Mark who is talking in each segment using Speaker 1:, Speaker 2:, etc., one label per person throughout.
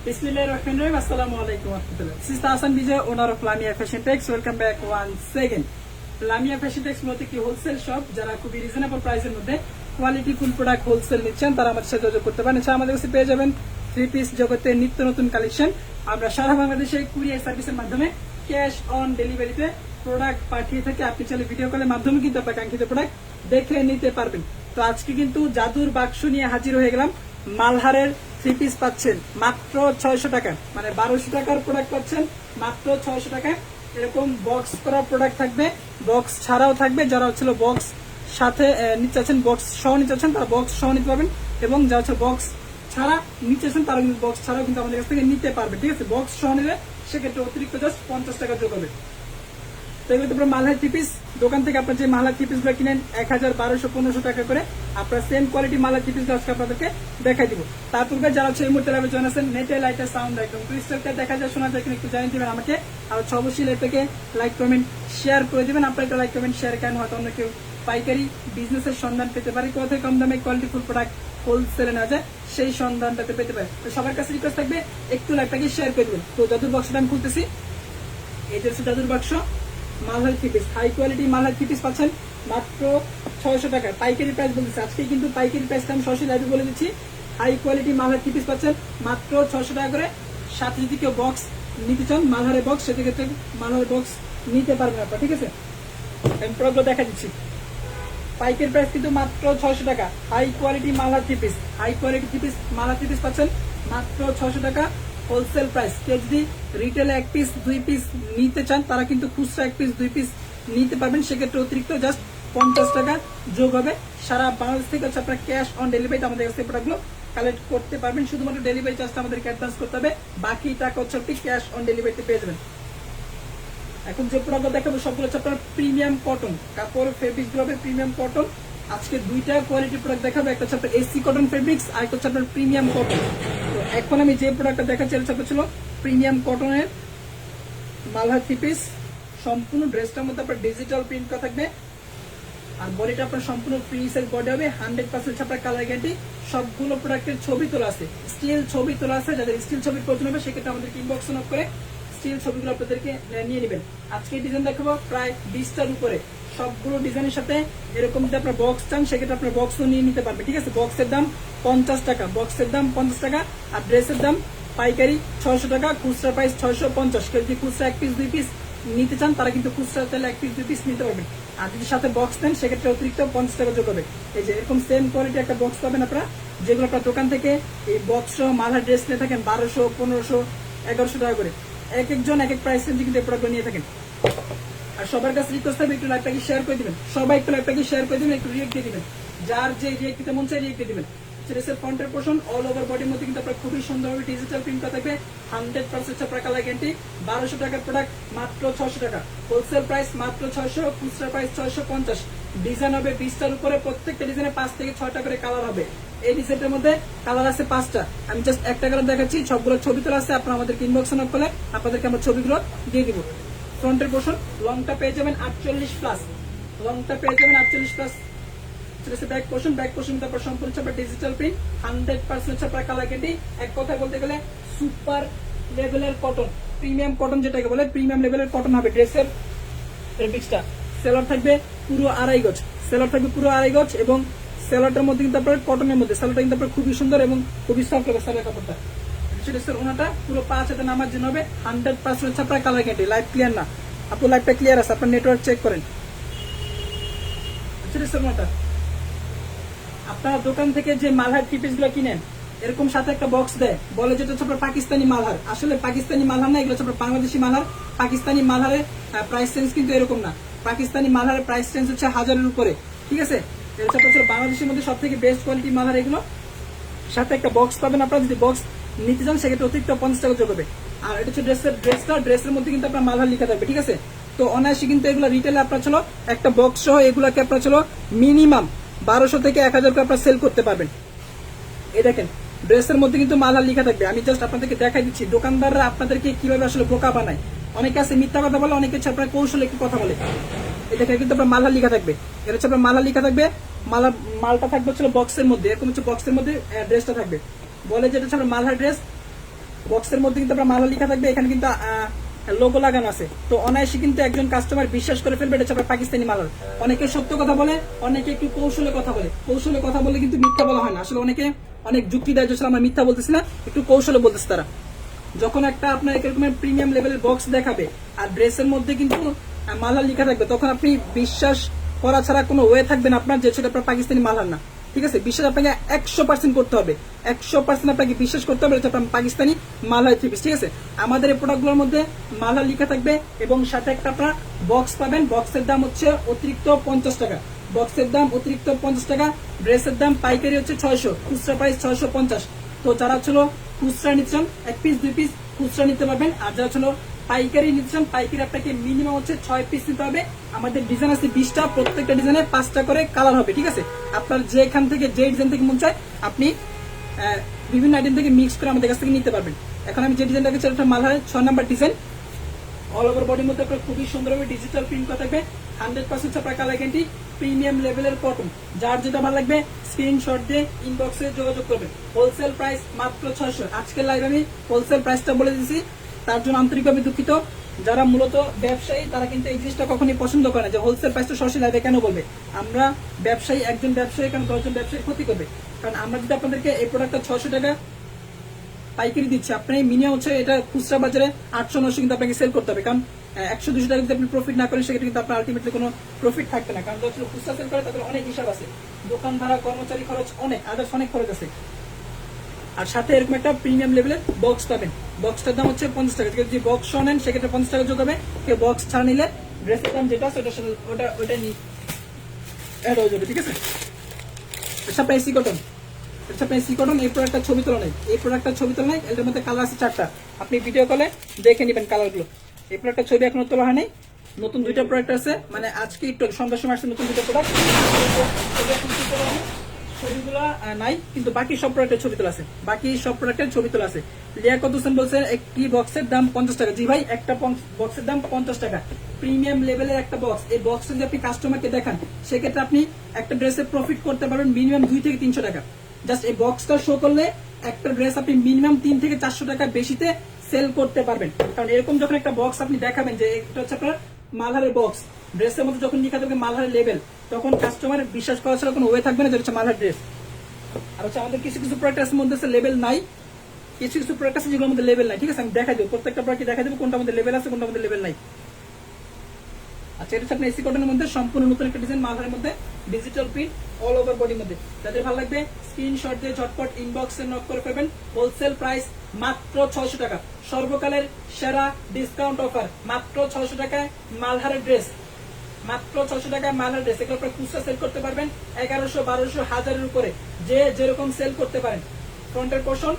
Speaker 1: Bismillahirrahmanirrahim. Assalamualaikum warahmatullahi. This is Hasan Vijay, owner of Lamia Fashion Techs. Welcome back once again. Lamia Fashion Techs মূলত কি wholesale shop, যারা খুবই reasonable প্রাইসের মধ্যে quality full product wholesale নিচ্ছেন তারা আমাদের সাথে যোগাযোগ করতে পারেন। এছাড়া আমাদের কাছে পেয়ে যাবেন থ্রি পিস জগতে নিত্য নতুন কালেকশন। আমরা সারা বাংলাদেশে কুরিয়ার সার্ভিসের মাধ্যমে ক্যাশ অন ডেলিভারিতে প্রোডাক্ট পাঠিয়ে থাকি। আপনি চাইলে ভিডিও কলের মাধ্যমে কিন্তু আপনার কাঙ্ক্ষিত প্রোডাক্ট দেখে নিতে পারবেন। তো আজকে কিন্তু জাদুর বাক্স নিয়ে হাজির হয়ে গেলাম। মালহারের থ্রি পিস পাচ্ছেন মাত্র 600 টাকা, মানে 1200 টাকার প্রোডাক্ট পাচ্ছেন মাত্র 600 টাকায়। এরকম বক্স করা প্রোডাক্ট থাকবে, বক্স ছাড়াও থাকবে। যারা হচ্ছিল বক্স সাথে নিতে চাচ্ছেন, বক্স সহ নিতে চাচ্ছেন, তারা বক্স সহ নিতে পারবেন। এবং যারা হচ্ছে বক্স ছাড়া নিতে চাচ্ছেন তারা কিন্তু বক্স ছাড়াও কিন্তু আমাদের কাছ থেকে নিতে পারবে। ঠিক আছে, বক্স সহ নিলে সেক্ষেত্রে অতিরিক্ত জাস্ট 50 টাকা যোগ হবে। তো এগুলো তো মালহার থ্রি পিস দোকান থেকে আপনার যে মালহার থ্রি পিস গুলো কিনেন 1000, 1200, 1500 টাকা করে, আপনার same quality Malhar three piece আজকে আপনাদেরকে দেখাই দিব। তারপর যারা হচ্ছে এই মুহূর্তে লাইভে জয়েন আছেন, নেটে লাইটের সাউন্ড একদম ক্রিস্টালটা দেখা যায়, শোনা যায় কিনা একটু জানিয়ে দিবেন আমাকে। আর অবশ্যই লাইভটাকে লাইক কমেন্ট শেয়ার করে দিবেন। আপনার একটা লাইক কমেন্ট শেয়ার কেন হয়তো অন্য কেউ পাইকারি বিজনেসের সন্ধান পেতে পারে, কোথা থেকে কম দামে কোয়ালিটি ফুল প্রোডাক্ট হোলসেলে না যায় সেই সন্ধানটাতে পেতে পারে। তো সবার কাছে রিকোয়েস্ট থাকবে একটু লাইভটাকে শেয়ার করে দিবেন। তো জাদুর বাক্সটা আমি খুলতেছি। এটা হচ্ছে জাদুর বাক্স Malhar three piece, high quality Malhar three piece পাচ্ছেন মাত্র 600 টাকা। পাইকারি প্রাইস বলতেছি আজকে, কিন্তু পাইকারি প্রাইসটা আমি সরাসরি লাইভে বলে দিচ্ছি। High quality Malhar three piece পাচ্ছেন মাত্র 600 টাকা করে। সাথে যদি কেউ বক্স নিতে চান মালহারের বক্স, সেক্ষেত্রে মালহারের বক্স নিতে পারবেন আপনার। ঠিক আছে, আমি প্রোডাক্টগুলো দেখা দিচ্ছি। পাইকারি প্রাইস কিন্তু মাত্র 600 টাকা। High quality Malhar three piece, high quality three piece Malhar three piece পাচ্ছেন মাত্র 600 টাকা হোলসেল প্রাইস। কেউ যদি রিটেলে 1 পিস 2 পিস নিতে চান তারা কিন্তু খুচরা 1 পিস 2 পিস নিতে পারবেন, সেক্ষেত্রে অতিরিক্ত জাস্ট 50 টাকা যোগ হবে। সারা বাংলাদেশ থেকে হচ্ছে আপনার ক্যাশ অন ডেলিভারিতে আমাদের কাছে প্রোডাক্টগুলো কালেক্ট করতে পারবেন। শুধুমাত্র ডেলিভারি চার্জটা আমাদেরকে অ্যাডভান্স করতে হবে, বাকি টাকা হচ্ছে আপনি ক্যাশ অন ডেলিভারিতে পেয়ে যাবেন। এখন যে প্রোডাক্ট দেখাবো সবগুলো হচ্ছে আপনার প্রিমিয়াম কটন কাপড়, ফেব্রিক্স গুলো হবে প্রিমিয়াম কটন। আজকে দুইটা কোয়ালিটি প্রোডাক্ট দেখাবো, একটা হচ্ছে আপনার এসি কটন ফেব্রিক্স আর একটা হচ্ছে আপনার প্রিমিয়াম কটন। তো এখন আমি যে প্রোডাক্টটা দেখাচ্ছি এটা ছিল প্রিমিয়াম কটনের মালহার থ্রি পিস। সম্পূর্ণ ড্রেসটার মধ্যে আপনার ডিজিটাল প্রিন্ট করা থাকবে, আর বডিটা আপনার সম্পূর্ণ ফ্রি সাইজ বডি হবে। 100% আপনার কালার গ্যারান্টি। সবগুলো প্রোডাক্টের ছবি তোলা আছে, স্টিল ছবি তোলা আছে। যাদের স্টিল ছবির প্রয়োজন হবে সেক্ষেত্রে আমাদেরকে ইনবক্স নক করে স্টিল ছবিগুলো আপনাদেরকে নিয়ে নেবেন। আজকে ডিজাইন দেখাবো প্রায় 20টার উপরে। সবগুলো ডিজাইনের সাথে এরকম যদি আপনার বক্স চান সেক্ষেত্রে আপনার বক্সও নিয়ে নিতে পারবেন। ঠিক আছে, বক্সের দাম 50 টাকা, বক্সের দাম 50 টাকা। আর ড্রেসের দাম পাইকারি 600 টাকা, খুচরা প্রাইস 650। কেউ যদি খুচরা 1 পিস 2 পিস নিতে চান তারা কিন্তু খুচরা চাইলে 1 পিস 2 পিস নিতে পারবেন। আর যদি সাথে বক্স নেন সেক্ষেত্রে অতিরিক্ত 50 টাকা যোগ হবে। এই যে এরকম সেম কোয়ালিটি একটা বক্স পাবেন আপনারা, যেগুলো আপনার দোকান থেকে এই বক্স সহ মালহার ড্রেস নিয়ে থাকেন 1200, 1500, 1100 টাকা করে। এক একজন এক এক প্রাইস রেঞ্জে কিন্তু এই প্রোডাক্ট নিয়ে থাকেন। আর সবার কাছে রিকোয়েস্ট থাকবে একটু লাইভটাকে শেয়ার করে দিবেন। সবাই একটু লাইভটাকে শেয়ার করে দিবেন, একটু রিয়েক্ট দিয়ে দিবেন। যার যে রিয়েক্ট দিতে মন চায় রিয়েক্ট দিয়ে দিবেন। ড্রেসের ফ্রন্টের পোর্শন অল ওভার বডির মধ্যে কিন্তু আপনার খুবই সুন্দরভাবে ডিজিটাল প্রিন্ট করা থাকবে। 100% আপনার কালার গ্যারান্টি। 1200 টাকার প্রোডাক্ট মাত্র 600 টাকা, হোলসেল প্রাইস মাত্র 600, খুচরা প্রাইস 650। ডিজাইন হবে 20টার উপরে, প্রত্যেকটা ডিজাইনে 5 থেকে 6টা করে কালার হবে। এই ডিজাইনের মধ্যে কালার আছে 5টা, আমি জাস্ট একটা কালার দেখাচ্ছি। সবগুলো ছবি তোলা আছে, আপনারা আমাদেরকে ইনবক্স নক করলে আপনাদেরকে আমরা ছবিগুলো দিয়ে দিব। ফ্রন্টের পোর্শন লংটা পেয়ে যাবেন 48+, লংটা পেয়ে যাবেন 48+। ব্যাক পোর্শন, ব্যাক পোর্শন তারপর সম্পূর্ণ আপনার ডিজিটাল প্রিন্ট, 100% আপনার কালার গ্যারান্টি। এক কথায় বলতে গেলে সুপার লেভেলের কটন, প্রিমিয়াম কটন যেটাকে বলে প্রিমিয়াম লেভেলের কটন হবে। ড্রেসের ফেব্রিক্সটা সেলার থাকবে পুরো 2.5 গজ, সেলার থাকবে পুরো 2.5 গজ। এবং সেলারটার মধ্যে কিন্তু আপনার কটনের মধ্যে সেলারটা কিন্তু আপনার খুবই সুন্দর এবং খুবই সফট হবে সেলার কাপড়টা। ড্রেসের ওনাটা পুরো 5 হাতে নামার জন্য হবে। 100% আপনার কালার গ্যারান্টি। লাইভ ক্লিয়ার না আপু, লাইভটা ক্লিয়ার আছে, আপনার নেটওয়ার্ক চেক করেন। ড্রেসের ওনাটা আপনার দোকান থেকে যে মালহার থ্রি পিস গুলো কিনেন এরকম সাথে একটা বক্স দেয়, বলে যেটা হচ্ছে আপনার পাকিস্তানি মালহার। আসলে পাকিস্তানি মালহার না, এগুলো হচ্ছে আপনার বাংলাদেশি মালহার। পাকিস্তানি মালহারের প্রাইস রেঞ্জ কিন্তু এরকম না। পাকিস্তানি মালহারের প্রাইস রেঞ্জ হচ্ছে 1000-এর উপরে। ঠিক আছে, এটা হচ্ছে বাংলাদেশের মধ্যে সব থেকে বেস্ট কোয়ালিটি মালহার এগুলো। সাথে একটা বক্স পাবেন আপনারা, যদি বক্স নিতে চান সেক্ষেত্রে অতিরিক্ত 50 টাকা যোগ হবে। আর এটা হচ্ছে ড্রেসের মধ্যে কিন্তু আপনার মালহার লেখা থাকবে। ঠিক আছে, তো অনায়াসে কিন্তু এগুলো রিটেলে আপনার ছিল একটা বক্স সহ এগুলাকে আপনার ছিল মিনিমাম 1200 থেকে 1000 করে আপনার সেল করতে পারবেন। এই দেখেন ড্রেসের মধ্যে কিন্তু মালহার লেখা থাকবে। আমি জাস্ট আপনাদেরকে দেখাই দিচ্ছি দোকানদাররা আপনাদেরকে কিভাবে আসলে বোকা বানায়। অনেকে আছে মিথ্যা কথা বলে, অনেকে হচ্ছে আপনার কৌশলে একটু কথা বলে। এই দেখেন কিন্তু আপনার মালহার লেখা থাকবে, এটা হচ্ছে আপনার মালহার লেখা থাকবে। মালটা থাকবে হচ্ছে বক্সের মধ্যে, এরকম হচ্ছে বক্সের মধ্যে ড্রেসটা থাকবে। বলে যেটা হচ্ছে আপনার মালহার ড্রেস, বক্সের মধ্যে কিন্তু আপনার মালহার লেখা থাকবে, এখানে কিন্তু লোগো লাগানো আছে। তো অনায়াসে কিন্তু একজন কাস্টমার বিশ্বাস করে ফেলবে এটা হচ্ছে আপনার পাকিস্তানি মালহার। অনেকে সত্য কথা বলে, অনেকে একটু কৌশলে কথা বলে। কৌশলে কথা বলে কিন্তু মিথ্যা বলা হয় না, আসলে অনেকে অনেক যুক্তি দেয়, যে আমরা মিথ্যা বলতেছি না, একটু কৌশলে বলতেছে তারা। যখন একটা আপনার এরকম প্রিমিয়াম লেভেলের বক্স দেখাবে আর ড্রেসের মধ্যে কিন্তু মালহার লেখা থাকবে, তখন আপনি বিশ্বাস করা ছাড়া কোনো ওয়ে থাকবে না আপনার যে সেটা আপনার পাকিস্তানি মালহার না। ঠিক আছে, বিশ্বাস আপনাকে 100% করতে হবে, 100% আপনাকে বিশ্বাস করতে হবে এটা আপনার পাকিস্তানি মালহার থ্রি পিস। ঠিক আছে, আমাদের এই প্রোডাক্টগুলোর মধ্যে মালহার লেখা থাকবে এবং সাথে একটা আপনার বক্স পাবেন। বক্সের দাম হচ্ছে অতিরিক্ত 50 টাকা, বক্সের দাম অতিরিক্ত 50 টাকা। ড্রেসের দাম পাইকারি হচ্ছে 600, খুচরা প্রাইস 650। তো যারা ছিল খুচরা নিচ্ছেন 1 পিস 2 পিস খুচরা নিতে পারবেন, আর যারা ছিল পাইকারি নিচ্ছেন পাইকারি আপনাকে মিনিমাম হচ্ছে 6 পিস নিতে হবে। আমাদের ডিজাইন আছে 20টা, প্রত্যেকটা ডিজাইনে 5টা করে কালার হবে। ঠিক আছে, আপনার যেখান থেকে যে ডিজাইন থেকে মন চায় আপনি বিভিন্ন আইটেম থেকে মিক্স করে আমাদের কাছ থেকে নিতে পারবেন। এখন আমি যে ডিজাইনটা রেখেছি এটা মালহারের 6 নাম্বার ডিজাইন। অল ওভার বডির মধ্যে আপনার খুবই সুন্দরভাবে ডিজিটাল প্রিন্ট করা থাকবে, 100% আপনার কালার গ্যারান্টি, প্রিমিয়াম লেভেলের কটন। যার যেটা ভালো লাগবে স্ক্রিনশট দিয়ে ইনবক্সে যোগাযোগ করবেন। হোলসেল প্রাইস মাত্র 600। আজকের লাইভে আমি হোলসেল প্রাইসটা বলে দিয়েছি, তার জন্য আন্তরিকভাবে দুঃখিত। যারা মূলত ব্যবসায়ী তারা কিন্তু এই জিনিসটা কখনই পছন্দ করে না, যে হোলসেল প্রাইসটা সরাসরি লাইভে কেন বলবে। আমরা ব্যবসায়ী, একজন ব্যবসায়ী কেন 10 জন ব্যবসায়ী ক্ষতি করবে? কারণ আমরা যদি আপনাদেরকে এই প্রোডাক্টটা 600 টাকা পাইকারি দিচ্ছে, আপনি মিনিমাম হচ্ছে এটা খুচরা বাজারে 800-900 কিন্তু আপনাকে সেল করতে হবে। কারণ 100-200 টাকা যদি আপনি প্রফিট না করেন সেক্ষেত্রে কিন্তু আপনার আলটিমেটলি কোনো প্রফিট থাকবে না। কারণ যখন খুচরা সেল করে তাদের অনেক হিসাব আছে, দোকান ভাড়া, কর্মচারী খরচ, অনেক আদার্স অনেক খরচ আছে। আর সাথে এরকম একটা প্রিমিয়াম লেভেলের বক্স পাবেন। বক্সটার দাম হচ্ছে 50 টাকা। যদি বক্স সহ নেন সেক্ষেত্রে 50 টাকা যোগ হবে। কেউ বক্স ছাড়া নিলে ড্রেসের দাম যেটা আছে ওটা নিয়ে অ্যাড হয়ে যাবে। ঠিক আছে, আচ্ছা আপনার এসি কটন, আচ্ছা আপনার এসি কটন। এই প্রোডাক্টটা ছবি তোলা নাই, এই প্রোডাক্টটা ছবি তোলা নাই। এর মধ্যে কালার আছে 4টা, আপনি ভিডিও কলে দেখে নেবেন কালারগুলো। এই প্রোডাক্টটা ছবি এখনো তোলা হয় নাই, নতুন 2টা প্রোডাক্ট আছে, মানে আজকে একটু সন্ধ্যার সময় আসছে নতুন 2টা প্রোডাক্ট। ছবিগুলো নাই, কিন্তু বাকি সব প্রোডাক্টের ছবি তোলা আছে, বাকি সব প্রোডাক্টের ছবি তোলা আছে। লিয়াকত হোসেন বলছেন একটি বক্সের দাম 50 টাকা। জি ভাই, একটা বক্সের দাম 50 টাকা, প্রিমিয়াম লেভেলের একটা বক্স। এই বক্সটা যদি আপনি কাস্টমারকে দেখান সেক্ষেত্রে আপনি একটা ড্রেসে প্রফিট করতে পারবেন মিনিমাম 2 থেকে 300 টাকা। জাস্ট এই বক্সটা শো করলে একটা ড্রেস আপনি মিনিমাম 3 থেকে 400 টাকা বেশিতে সেল করতে পারবেন। কারণ এরকম যখন একটা বক্স আপনি দেখাবেন যে এটা হচ্ছে আপনার মালহারের বক্স, ড্রেসের মধ্যে যখন লেখা থাকবে মালহারের লেভেল, তখন কাস্টমার বিশ্বাস করা ছাড়া কোনো ওয়ে থাকবে না যে হচ্ছে মালহার ড্রেস। আর হচ্ছে আমাদের কিছু কিছু প্রোডাক্টের মধ্যে লেভেল নাই, কিছু কিছু প্রোডাক্ট আছে যেগুলোর মধ্যে লেভেল নাই। ঠিক আছে, আমি দেখাই দেবো, প্রত্যেকটা প্রোডাক্ট দেখাই দেবো কোনটা মধ্যে লেভেল আছে, কোনটা মধ্যে লেভেল নাই। আচ্ছা, এটা হচ্ছে আপনার এসি কটনের মধ্যে সম্পূর্ণ নতুন একটা ডিজাইন, মালহারের মধ্যে ডিজিটাল প্রিন্ট, অল ওভার বডির মধ্যে। যাদের ভালো লাগবে স্ক্রিনশট দিয়ে ঝটপট ইনবক্সে নক করে ফেলবেন। হোলসেল প্রাইস মাত্র 600 টাকা, সর্বকালের সেরা ডিসকাউন্ট অফার, মাত্র 600 টাকায় মালহারের ড্রেস, মাত্র 600 টাকায় মালহার ড্রেস। এগুলো আপনার খুচরা সেল করতে পারবেন 1100, 1200, 1000-এর উপরে, যে যেরকম সেল করতে পারেন। ফ্রন্টের পোর্শন,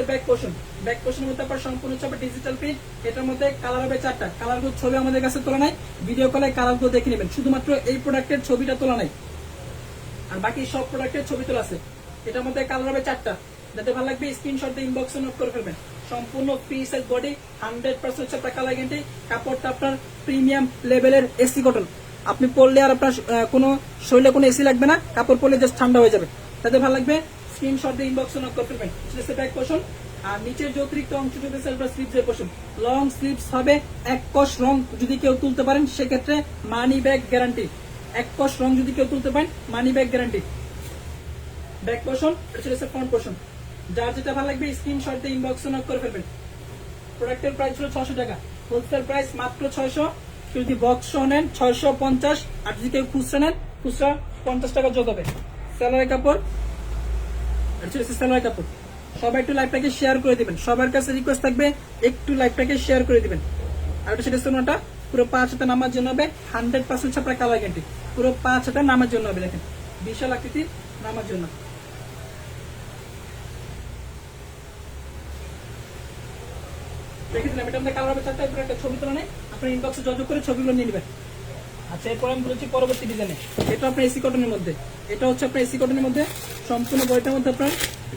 Speaker 1: ব্যাক পোর্শন, ব্যাক পোর্শনের মধ্যে আপনার সম্পূর্ণ হচ্ছে ডিজিটাল প্রিন্ট। এটার মধ্যে কালার হবে 4টা, কালারগুলো ছবি আমাদের কাছে তোলা নাই, ভিডিও কলে কালারগুলো দেখে নেবেন। শুধুমাত্র এই প্রোডাক্টের ছবিটা তোলা নাই, আর বাকি সব প্রোডাক্টের ছবি তোলা আছে। এটার মধ্যে কালার হবে 4টা, যাতে ভালো লাগবে স্ক্রিনশট দিয়ে ইনবক্সে নোট করে ফেলবেন। সম্পূর্ণ ফ্রি সাইজ বডি, 100% হচ্ছে আপনার কালার গ্যারান্টি। কাপড়টা আপনার প্রিমিয়াম লেভেলের এসি কটন, আপনি পরলে আর আপনার কোনো শরীরে কোনো এসি লাগবে না, কাপড় পরলে জাস্ট ঠান্ডা হয়ে যাবে। যাতে ভালো লাগবে স্ক্রিনশট দিয়ে ইনবক্সে নোট করে ফেলবেন। সেটা ব্যাক পোর্শন, আর নিচের যে অতিরিক্ত অংশটুকু স্লিভসের পোর্শন, লং স্লিভস হবে। 1 কস রং যদি কেউ তুলতে পারেন সেক্ষেত্রে মানি ব্যাগ গ্যারান্টি, 1 কস রং যদি কেউ তুলতে পারেন money bag guarantee. Back portion, এটা হচ্ছে ফ্রন্ট পোর্শন। যার যেটা ভালো লাগবে স্ক্রিনশট দিয়ে ইনবক্সে নক করে ফেলবেন। প্রোডাক্টের প্রাইস ছিল 600 টাকা, হোলসেল প্রাইস মাত্র 600। যদি বক্স সহ নেন 650, আর যদি কেউ খুচরা নেন খুচরা 50 টাকা যোগ হবে। স্যালারি কাপড়, স্যালারি কাপড়। সবাই একটু লাইভটাকে শেয়ার করে দিবেন, সবার কাছে রিকোয়েস্ট থাকবে একটু লাইভটাকে শেয়ার করে দিবেন। আর এটা সেটা সোনাটা পুরো 5 হাতে নামার জন্য হবে, 100% আপনার কালার গ্যারান্টি, পুরো 5 হাতে নামার জন্য হবে। দেখেন বিশাল আকৃতির নামার জন্য। দেখে দিলাম, এটা আমাদের কালার হবে 4টা, একটা ছবি তোলা নেই, আপনার ইনবক্সে যোগাযোগ করে ছবিগুলো নিয়ে নেবেন। আচ্ছা, এরপর আমি বলেছি পরবর্তী ডিজাইনে, এটা আপনার এসি কটনের মধ্যে, এটা হচ্ছে আপনার এসি কটনের মধ্যে সম্পূর্ণ বইটার মধ্যে আপনার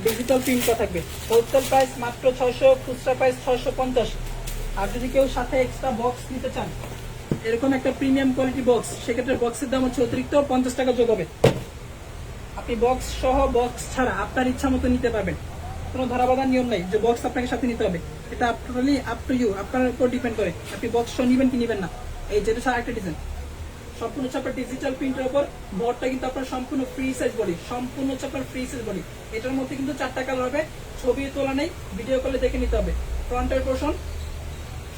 Speaker 1: ডিজিটাল প্রিন্ট করা থাকবে। হোলসেল প্রাইস মাত্র 600, খুচরা প্রাইস 650। আর যদি কেউ সাথে এক্সট্রা বক্স নিতে চান, এরকম একটা প্রিমিয়াম কোয়ালিটি বক্স, সেক্ষেত্রে বক্সের দাম হচ্ছে অতিরিক্ত 50 টাকা যোগ হবে। আপনি বক্স সহ বক্স ছাড়া আপনার ইচ্ছা মতো নিতে পারবেন। কোনো ধরাবাধা নিয়ম নাই যে বক্স আপনাকে সাথে নিতে হবে। এটা টোটালি আপ টু ইউ, আপনার উপর ডিপেন্ড করে আপনি বক্স নিবেন কি নিবেন না। এই যেটা ছাড়া একটা ডিজাইন সম্পূর্ণ হচ্ছে আপনার ডিজিটাল প্রিন্টের উপর, বডিটা কিন্তু আপনার সম্পূর্ণ ফ্রি সাইজ বডি, সম্পূর্ণ হচ্ছে আপনার ফ্রি সাইজ বডি। এটার মধ্যে কিন্তু 4টা কালার হবে, ছবি তোলা নেই, ভিডিও কলে দেখে নিতে হবে। ফ্রন্টের পোর্শন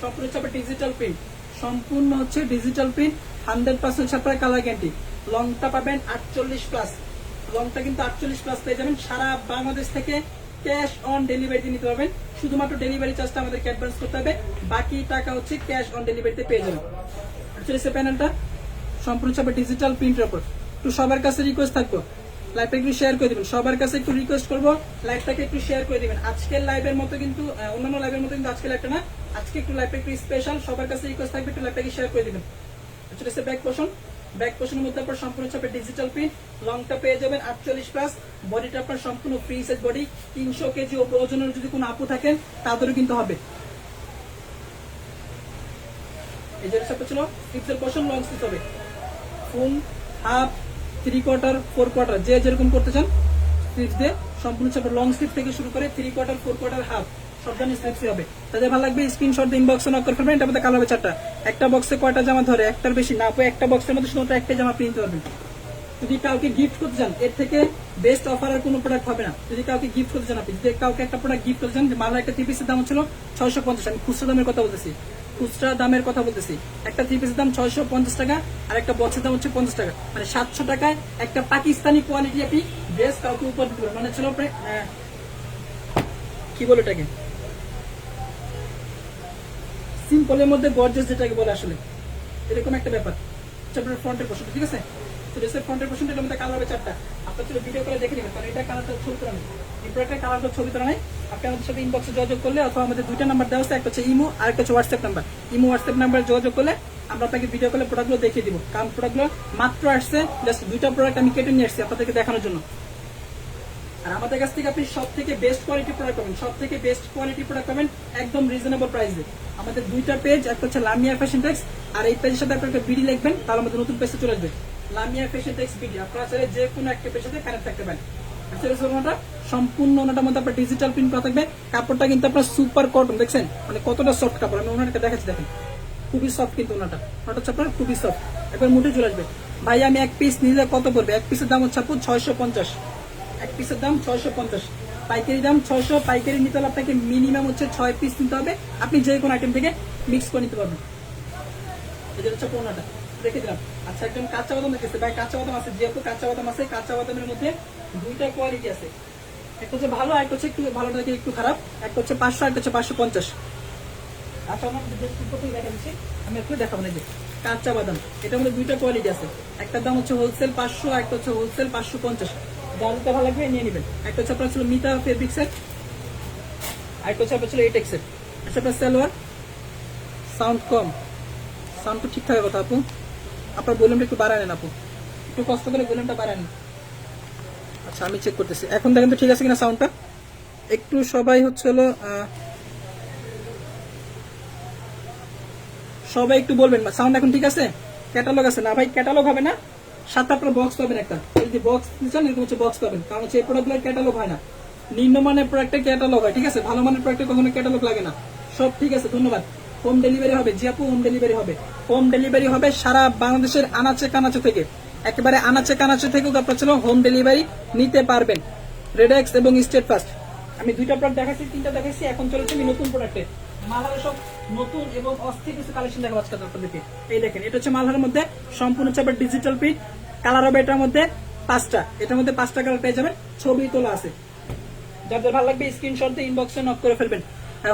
Speaker 1: সম্পূর্ণ হচ্ছে আপনার ডিজিটাল প্রিন্ট, সম্পূর্ণ হচ্ছে ডিজিটাল প্রিন্ট, 100% হচ্ছে আপনার কালার গ্যারান্টি। লংটা পাবেন 48+, লংটা কিন্তু 48+ পেয়ে যাবেন। সারা বাংলাদেশ থেকে ক্যাশ অন ডেলিভারি নিতে পারবেন, শুধুমাত্র ডেলিভারি চার্জটা আমাদেরকে অ্যাডভান্স করতে হবে, বাকি টাকা হচ্ছে ক্যাশ অন ডেলিভারিতে পেয়ে যাবেন। হচ্ছে প্যানেলটা সম্পূর্ণ হচ্ছে ডিজিটাল প্রিন্টের উপর। একটু সবার কাছে রিকোয়েস্ট থাকবো, লাইভটা একটু শেয়ার করে দিবেন, সবার কাছে একটু রিকোয়েস্ট করবো লাইভটাকে একটু শেয়ার করে দিবেন। আজকের লাইভের মতো কিন্তু অন্যান্য লাইভের মতো কিন্তু আজকের লাইভটা না, আজকে একটু লাইভটা একটু স্পেশাল, সবার কাছে রিকোয়েস্ট থাকবে একটু লাইভটাকে শেয়ার করে দিবেন। হচ্ছে ব্যাক পোর্শন, ব্যাক পোর্শনের মধ্যে আপনার সম্পূর্ণ হচ্ছে ডিজিটাল প্রিন্ট, লংটা পেয়ে যাবেন 48+, বডিটা আপনার সম্পূর্ণ ফ্রি সাইজ বডি। 300 কেজি ওজনের যদি কোনো আপু থাকেন তাদেরও কিন্তু হবে। এই যেটা সাথে ছিল স্লিপসের পোর্শন, লং স্লিপ হবে, ফুল, হাফ, 3/4, 4/4 যে যেরকম করতে চান স্লিপস দিয়ে সম্পূর্ণ হচ্ছে লং স্লিপ থেকে শুরু করে 3/4, 4/4, হাফ সব ধরনের স্লিপসই হবে। তাদের ভালো লাগবে স্ক্রিনশট দিয়ে ইনবক্সে নক করে ফেলবেন। এটার মধ্যে কালার হবে 4টা, একটা বক্সে কয়টা জামা ধরে, একটার বেশি না, একটা বক্সের মধ্যে শুধুমাত্র একটা জামা আপনি নিতে পারবেন। যদি কাউকে গিফট করতে চান এর থেকে বেস্ট অফার আর কোনো প্রোডাক্ট হবে না। যদি কাউকে গিফট করতে চান, আপনি যদি কাউকে একটা প্রোডাক্ট গিফট করতে চান, মালার একটা 3 পিসের দাম ছিল 650, আমি খুচরা দামের কথা বলতেছি, খুচরা দামের কথা বলতেছি। একটা 3 পিসের দাম 650 টাকা আর একটা বক্সের দাম হচ্ছে 50 টাকা, মানে 700 টাকায় একটা পাকিস্তানি কোয়ালিটি আপনি ড্রেস কাউকে উপর দিতে পারবেন। মানে ছিল কি বলে এটাকে, সিম্পলের মধ্যে গর্জিয়াস যেটাকে বলে আসলে এরকম একটা ব্যাপার। আপনার ফ্রন্টের পোর্শন ঠিক আছে, ড্রেসের ফ্রন্টের পোর্শনটা এর মধ্যে কালার হবে 4টা, আপনার ছিল ভিডিও করে দেখে নেবেন, কারণ এটা কালারটা ছবি তোলা নেই, এই প্রোডাক্টের কালারটা ছবি তোলা নেই। আপনি আমাদের সাথে ইনবক্সে যোগাযোগ করলে অথবা আমাদের 2টা নাম্বার দেওয়া আছে, একটা হচ্ছে ইমো আর একটা হচ্ছে হোয়াটসঅ্যাপ নাম্বার। ইমো হোয়াটসঅ্যাপ নাম্বারে যোগাযোগ করলে আমরা আপনাকে ভিডিও কলে প্রোডাক্টগুলো দেখিয়ে দিব, কারণ প্রোডাক্টগুলো মাত্র আসছে, জাস্ট 2টা প্রোডাক্ট আমি কেটে নিয়ে আসছি আপনাদেরকে দেখানোর জন্য। আর আমাদের কাছ থেকে আপনি সব থেকে বেস্ট কোয়ালিটি প্রোডাক্ট পাবেন, সব থেকে বেস্ট কোয়ালিটি প্রোডাক্ট পাবেন একদম রিজনেবল প্রাইসে। আমাদের 2টা পেজ, একটা হচ্ছে লামিয়া ফ্যাশন টেক্স, আর এই পেজের সাথে আপনার একটা বিডি লিখবেন, তাহলে আমাদের নতুন পেজে চলে আসবে লামিয়া ফ্যাশন টেক্স বিডি। আপনারা চাইলে যে কোনো একটা পেজের সাথে কানেক্ট থাকতে পারেন। সম্পূর্ণ ওনাটার মধ্যে আপনার ডিজিটাল প্রিন্ট করা থাকবে, কাপড়টা কিন্তু আপনার সুপার কটন, দেখছেন মানে কতটা সফট কাপড়, আমি ওনাটাকে দেখাচ্ছি, দেখেন খুবই সফট, কিন্তু ওনাটা হচ্ছে আপনার খুবই সফট, একবার মুঠে চলে আসবে। ভাই আমি এক পিস নিলে কত পড়বে? এক পিসের দাম হচ্ছে আপু 650, এক পিসের দাম 650, পাইকারি দাম 600। পাইকারি নিতে হলে আপনাকে মিনিমাম হচ্ছে 6 পিস নিতে হবে, আপনি যে কোনো আইটেম থেকে মিক্স করে নিতে পারবেন। এটা হচ্ছে পণ্যটা রেখে দিলাম। আচ্ছা একজন কাঁচা বাদাম দেখেছে ভাই, কাঁচা বাদাম আছে, যেহেতু কাঁচা বাদাম আছে, কাঁচা বাদামের মধ্যে 2টা কোয়ালিটি আছে, একটা হচ্ছে ভালো, একটা হচ্ছে একটু ভালোটা থেকে একটু খারাপ, একটা হচ্ছে 500, একটা হচ্ছে 550। আচ্ছা আমার দেখা দিচ্ছি, আমি একটু দেখাবো না যে কাঁচা বাদাম, এটার মধ্যে 2টা কোয়ালিটি আছে, একটার দাম হচ্ছে হোলসেল 500, একটা হচ্ছে হোলসেল 550। যার যেটা ভালো লাগবে নিয়ে নেবেন। একটা হচ্ছে আপনার ছিল মিতা ফেব্রিক্সের, আরেকটা হচ্ছে আপনার ছিল এটেক্সের। আচ্ছা আপনার সালোয়ার সাউন্ড কম, সাউন্ড তো ঠিকঠাক কথা আপু, আপনার ভলিউমটা একটু বাড়ায় নেন আপু, একটু কষ্ট করে ভলিউমটা বাড়ায় নেন। আচ্ছা আমি চেক করতেছি, এখন দেখেন তো ঠিক আছে কিনা সাউন্ডটা। একটু সবাই হচ্ছে হলো সবাই একটু বলবেন সাউন্ড এখন ঠিক আছে? ক্যাটালগ আছে না ভাই? ক্যাটালগ হবে না, সাথে আপনার বক্স পাবেন একটা, যদি বক্স চান এরকম হচ্ছে বক্স পাবেন, কারণ হচ্ছে এই প্রোডাক্টগুলোর ক্যাটালগ হয় না, নিম্নমানের প্রোডাক্টের ক্যাটালগ হয়, ঠিক আছে? ভালো মানের প্রোডাক্টের কখনো ক্যাটালগ লাগে না। সব ঠিক আছে, ধন্যবাদ। হোম ডেলিভারি হবে জি আপু, হোম ডেলিভারি হবে, হোম ডেলিভারি হবে সারা বাংলাদেশের আনাচে কানাচে থেকে, একেবারে আনাচে কানাচে থেকেও আপনার ছিল হোম ডেলিভারি নিতে পারবেন। রেডেক্স এবং স্টেট ফাস্ট, আমি 2টা প্রোডাক্ট দেখাচ্ছি, 3টা দেখাচ্ছি, এখন চলেছে আমি নতুন প্রোডাক্টে। মালহারের সব নতুন এবং অস্থির কিছু কালেকশন দেখাবো আজকে আপনাদেরকে। এই দেখেন এটা হচ্ছে মালহারের মধ্যে সম্পূর্ণ হচ্ছে আপনার ডিজিটাল প্রিন্ট, কালার হবে এটার মধ্যে 5টা, এটার মধ্যে 5টা কালার পেয়ে যাবেন, ছবি তোলা আছে। যাদের ভালো লাগবে স্ক্রিনশট দিয়ে ইনবক্সে নক করে ফেলবেন।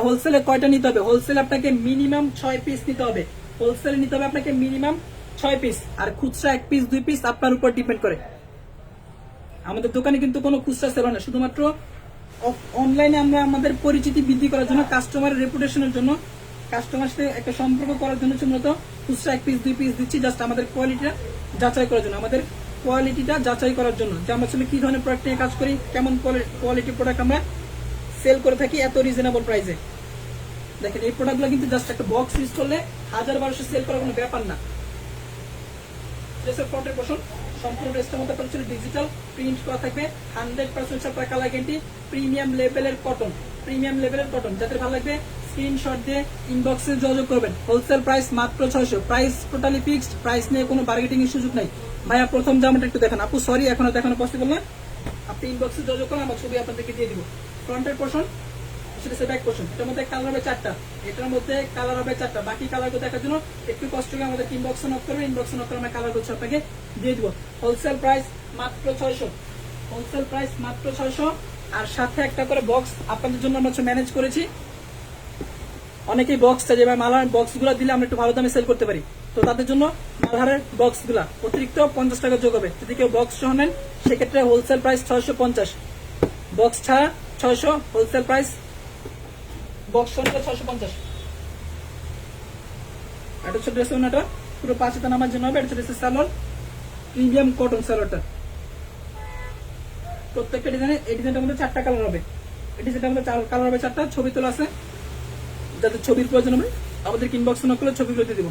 Speaker 1: হোলসেলে কয়টা নিতে হবে? হোলসেল আপনাকে মিনিমাম 6 পিস নিতে হবে, হোলসেলে নিতে হবে আপনাকে মিনিমাম 6 পিস, আর খুচরা 1 পিস 2 পিস আপনার উপর ডিপেন্ড করে। আমাদের দোকানে কিন্তু কোনো খুচরা সেল হয় না, শুধুমাত্র অনলাইনে আমরা আমাদের পরিচিতি বৃদ্ধি করার জন্য, কাস্টমারের রেপুটেশনের জন্য, কাস্টমার সাথে একটা সম্পর্ক করার জন্য মূলত খুচরা 1 পিস 2 পিস দিচ্ছি, জাস্ট আমাদের কোয়ালিটিটা যাচাই করার জন্য, আমাদের কোয়ালিটিটা যাচাই করার জন্য যে আমরা আসলে কি ধরনের প্রোডাক্ট নিয়ে কাজ করি, কেমন কোয়ালিটি প্রোডাক্ট আমরা সেল করে থাকি এত রিজনেবল প্রাইসে। দেখেন এই প্রোডাক্টগুলো কিন্তু জাস্ট একটা বক্স ইউজ করলে 1000-1200 সেল করার কোনো ব্যাপার না। ড্রেসের ফ্রন্টের পোর্শন সম্পূর্ণ ড্রেসটার মধ্যে আপনার ছিল ডিজিটাল প্রিন্ট করা থাকবে, 100% আপনার কালার গ্যারান্টি, প্রিমিয়াম লেভেলের কটন, প্রিমিয়াম লেভেলের কটন। যাদের ভালো লাগবে স্ক্রিনশট দিয়ে ইনবক্সে যোগাযোগ করবেন। হোলসেল প্রাইস মাত্র 600, প্রাইস টোটালি ফিক্সড, প্রাইস নিয়ে কোনো বার্গেটিং এর সুযোগ নাই। ভাইয়া প্রথম জামাটা একটু দেখেন আপু, সরি এখনো দেখানো পসিবল না, আপনি ইনবক্সে যোগাযোগ করেন, আমার ছবি আপনাদেরকে দিয়ে দিব। ফ্রন্টের পোর্শন, সেটা ব্যাক পোর্শন, এটার মধ্যে কালার হবে 4টা, এটার মধ্যে কালার হবে 4টা। বাকি কালারগুলো দেখার জন্য একটু কষ্ট করে আমাদের ইনবক্সে নক করবেন, ইনবক্সে নক করে আমরা কালারগুলো আপনাকে দিয়ে দিব। হোলসেল প্রাইস মাত্র 600, হোলসেল প্রাইস মাত্র 600। আর সাথে একটা করে বক্স আপনাদের জন্য আমরা ম্যানেজ করেছি। অনেকেই বক্স চাই, যেভাবে মালহার বক্স গুলা দিলে আমরা একটু ভালো দামে সেল করতে পারি, তো তাদের জন্য মালহারের বক্স গুলা অতিরিক্ত 50 টাকা যোগ হবে। যদি কেউ বক্স সহ নেন সেক্ষেত্রে হোলসেল প্রাইস 650, বক্স ছাড়া 600, হোলসেল প্রাইস বক্স সহ 650। এটা হচ্ছে ড্রেস ওনাটা পুরো 5 হাতে নামার জন্য হবে। এটা হচ্ছে সালোয়ার, প্রিমিয়াম কটন সালোয়ারটা। প্রত্যেকটা ডিজাইনে এই ডিজাইনটার মধ্যে 4টা কালার হবে, এই ডিজাইনটার মধ্যে কালার হবে 4টা। ছবি তোলা আছে, যাদের ছবির প্রয়োজন হবে আমাদের ইনবক্সে নক করলে ছবিগুলো দিয়ে দিব।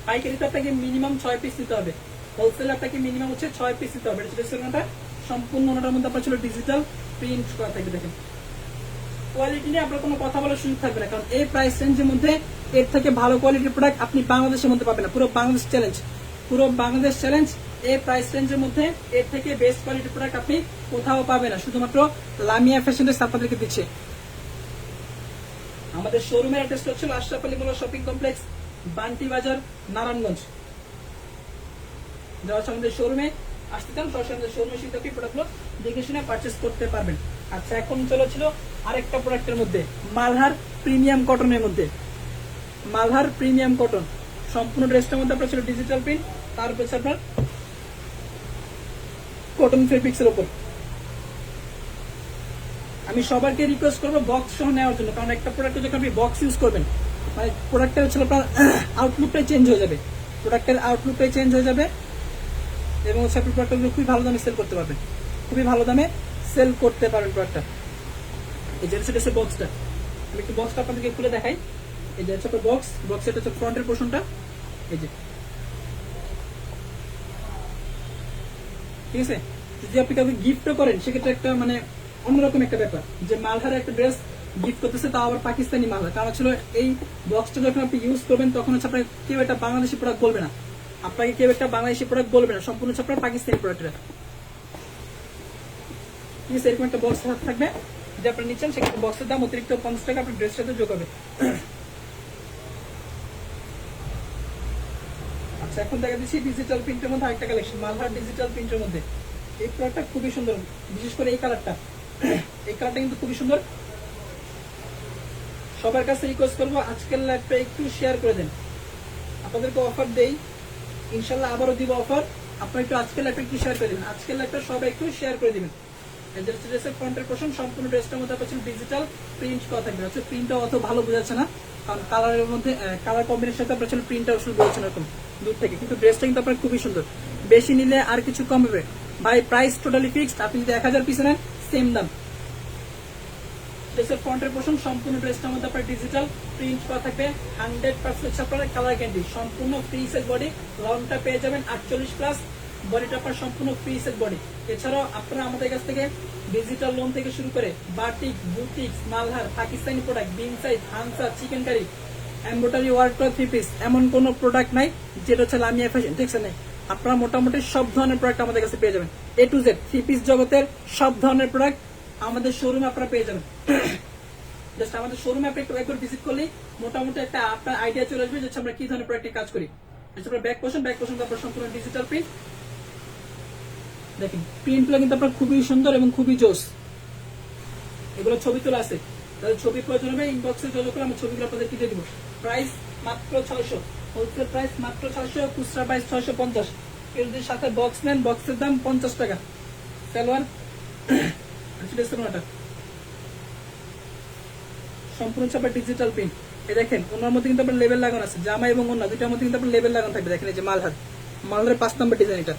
Speaker 1: পাইকারিতে আপনাকে মিনিমাম 6 পিস নিতে হবে, হোলসেলে আপনাকে মিনিমাম হচ্ছে 6 পিস নিতে হবে। এটা সম্পূর্ণ ওনাটার মধ্যে আপনার ছিল ডিজিটাল প্রিন্ট করা থাকবে। দেখেন কোয়ালিটি নিয়ে আপনার কোনো কথা বলার সুযোগ থাকবে না, কারণ এই প্রাইস রেঞ্জের মধ্যে এর থেকে ভালো কোয়ালিটির প্রোডাক্ট আপনি বাংলাদেশের মধ্যে পাবেন না। পুরো বাংলাদেশ চ্যালেঞ্জ, পুরো বাংলাদেশ চ্যালেঞ্জ, এই প্রাইস রেঞ্জের মধ্যে এর থেকে বেস্ট কোয়ালিটির প্রোডাক্ট আপনি কোথাও পাবেন না, শুধুমাত্র লামিয়া ফ্যাশন ডেস্ক আপনাদেরকে দিচ্ছে। আমাদের শোরুমের অ্যাড্রেসটা হচ্ছে আশরাফ আলী মোল্লা শপিং কমপ্লেক্স, বান্টি বাজার, নারায়ণগঞ্জ। যারা আমাদের শোরুমে আসতে চান সরাসরি আমাদের শোরুমে এসে আপনি প্রোডাক্টগুলো দেখে শুনে পারচেস করতে পারবেন। আচ্ছা, এখন চলেছিল আরেকটা প্রোডাক্টের মধ্যে, মালহার প্রিমিয়াম কটনের মধ্যে, মালহার প্রিমিয়াম কটন। সম্পূর্ণ ড্রেসটার মধ্যে আপনার ছিল ডিজিটাল প্রিন্ট, তারপর আপনার কটন ফেব্রিক্সের উপর। আমি সবাইকে রিকোয়েস্ট করবো বক্স সহ নেওয়ার জন্য, কারণ একটা প্রোডাক্টে যখন আপনি বক্স ইউজ করবেন মানে প্রোডাক্টের হচ্ছে আপনার আউটলুকটাই চেঞ্জ হয়ে যাবে, প্রোডাক্টের আউটলুকটাই চেঞ্জ হয়ে যাবে এবং হচ্ছে আপনি প্রোডাক্টগুলো খুবই ভালো দামে সেল করতে পারবেন, খুবই ভালো দামে সেল করতে পারবেন প্রোডাক্টটা। এই যে হচ্ছে বক্সটা, আমি একটু বক্সটা আপনাদেরকে খুলে দেখাই। এই যে হচ্ছে বক্স, বক্স এটা হচ্ছে ফ্রন্টের পোর্শনটা, এই যে ঠিক আছে। যদি আপনি কাউকে গিফটও করেন সেক্ষেত্রে একটা মানে অন্যরকম একটা ব্যাপার, যে মালহার একটা ড্রেস গিফট করতেছে, তাও আবার পাকিস্তানি মালহার। কারণ ছিল এই বক্সটা যখন আপনি ইউজ করবেন তখন হচ্ছে আপনার কেউ একটা বাংলাদেশি প্রোডাক্ট বলবে না, আপনাকে কেউ একটা বাংলাদেশি প্রোডাক্ট বলবে না, সম্পূর্ণ হচ্ছে আপনার পাকিস্তানি প্রোডাক্টটা। ঠিক আছে, এরকম একটা বক্স থাকবে, যদি আপনি নিচ্ছেন সেক্ষেত্রে বক্সের দাম অতিরিক্ত 50 টাকা আপনার ড্রেসের সাথে যোগ হবে। আচ্ছা, এখন দেখা দিচ্ছি ডিজিটাল প্রিন্টের মধ্যে আরেকটা কালেকশন, মালহার ডিজিটাল প্রিন্টের মধ্যে। এই প্রোডাক্টটা খুবই সুন্দর, বিশেষ করে এই কালারটা, এই কালারটা কিন্তু খুবই সুন্দর। সবার কাছে রিকোয়েস্ট করবো আজকের লাইভটা একটু শেয়ার করে দেন, আপনাদেরকে অফার দেই, ইনশাল্লাহ আবারও দিব অফার, আপনারা একটু আজকের লাইভটা একটু শেয়ার করে দিবেন, আজকের লাইভটা সবাই একটু শেয়ার করে দিবেন। ড্রেসের ফ্রন্টের পোর্শন সম্পূর্ণ ড্রেসটার মধ্যে আপনার ডিজিটাল প্রিন্ট করা থাকবে। হচ্ছে প্রিন্টটা অত ভালো বোঝাচ্ছে না, কারণ কালারের মধ্যে কালার কম্বিনেশন সাথে আপনার প্রিন্টটা আসলে বোঝাচ্ছে না এরকম দূর থেকে, কিন্তু ড্রেসটা কিন্তু আপনার খুবই সুন্দর। বেশি নিলে আর কিছু কম হবে ভাই, প্রাইস টোটালি ফিক্সড। আপনি যদি 1000 পিস নেন সেম দাম। ড্রেসের ফ্রন্টের পোর্শন সম্পূর্ণ ড্রেসটার মধ্যে আপনার ডিজিটাল প্রিন্ট করা থাকবে, 100% হচ্ছে আপনার কালার গ্যারান্টি, সম্পূর্ণ ফ্রি সাইজ বডি, লংটা পেয়ে যাবেন 48+, বডিটা আপনার সম্পূর্ণ ফ্রি সাইজ বডি। এছাড়াও আপনারা আমাদের কাছ থেকে ডিজিটাল লোন থেকে শুরু করে batik, boutiques, Malhar, Pakistani product, বিন সাইজ, হানসা, চিকেন কারি, এমব্রয়ডারি ওয়ার্ক করা 3 পিস, এমন কোন প্রোডাক্ট নাই যেটা হচ্ছে লামিয়া ফ্যাশন টেক্সে নেই। আপনারা মোটামুটি সব ধরনের প্রোডাক্ট আমাদের কাছে পেয়ে যাবেন, A to Z 3 পিস জগতের সব ধরনের প্রোডাক্ট আমাদের শোরুমে আপনারা পেয়ে যাবেন। জাস্ট আমাদের শোরুমে আপনি একবার ভিজিট করলেই মোটামুটি একটা আপনার আইডিয়া চলে আসবে যে আমরা কি ধরনের প্রোডাক্টে কাজ করি। ব্যাক পোর্শন আপনার সম্পূর্ণ ডিজিটাল প্রিন্ট। দেখেন প্রিন্টগুলো কিন্তু আপনার খুবই সুন্দর এবং খুবই জোস, এগুলো ছবি তোলা আছে, তাদের ছবি প্রয়োজন হবে ইনবক্সে যোগাযোগ করে আমি ছবিগুলো আপনাদেরকে দিয়ে দিব। প্রাইস মাত্র 600, হোলসেল প্রাইস মাত্র 600, খুচরা প্রাইস 650। কেউ যদি সাথে বক্স নেন বক্সের দাম 50 টাকা। সালোয়ার সম্পূর্ণ চাপা ডিজিটাল প্রিন্ট। এই দেখেন ওনার মধ্যে কিন্তু আপনার লেবেল লাগানো আছে, জামা এবং ওনা দুইটার মধ্যে কিন্তু আপনার লেবেল লাগানো থাকবে। দেখেন এই যে মালহারের 5 নম্বর ডিজাইন, এটা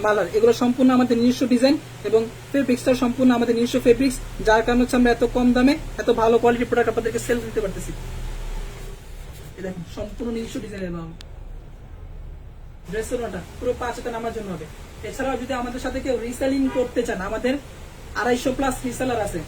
Speaker 1: মালহার, এগুলো সম্পূর্ণ আমাদের নিজস্ব ডিজাইন এবং ফেব্রিক্সটা সম্পূর্ণ আমাদের নিজস্ব ফেব্রিক্স, যার কারণে হচ্ছে আমরা এত কম দামে এত ভালো কোয়ালিটির প্রোডাক্ট আপনাদেরকে সেল দিতে পারতেছি। এই দেখেন সম্পূর্ণ নিজস্ব ডিজাইনের মাল। ড্রেসের ওনাটা পুরো 5 হাতে নামার জন্য হবে। এছাড়াও যদি আমাদের সাথে কেউ রিসেলিং করতে চান, আমাদের 250+ রিসেলার আছে।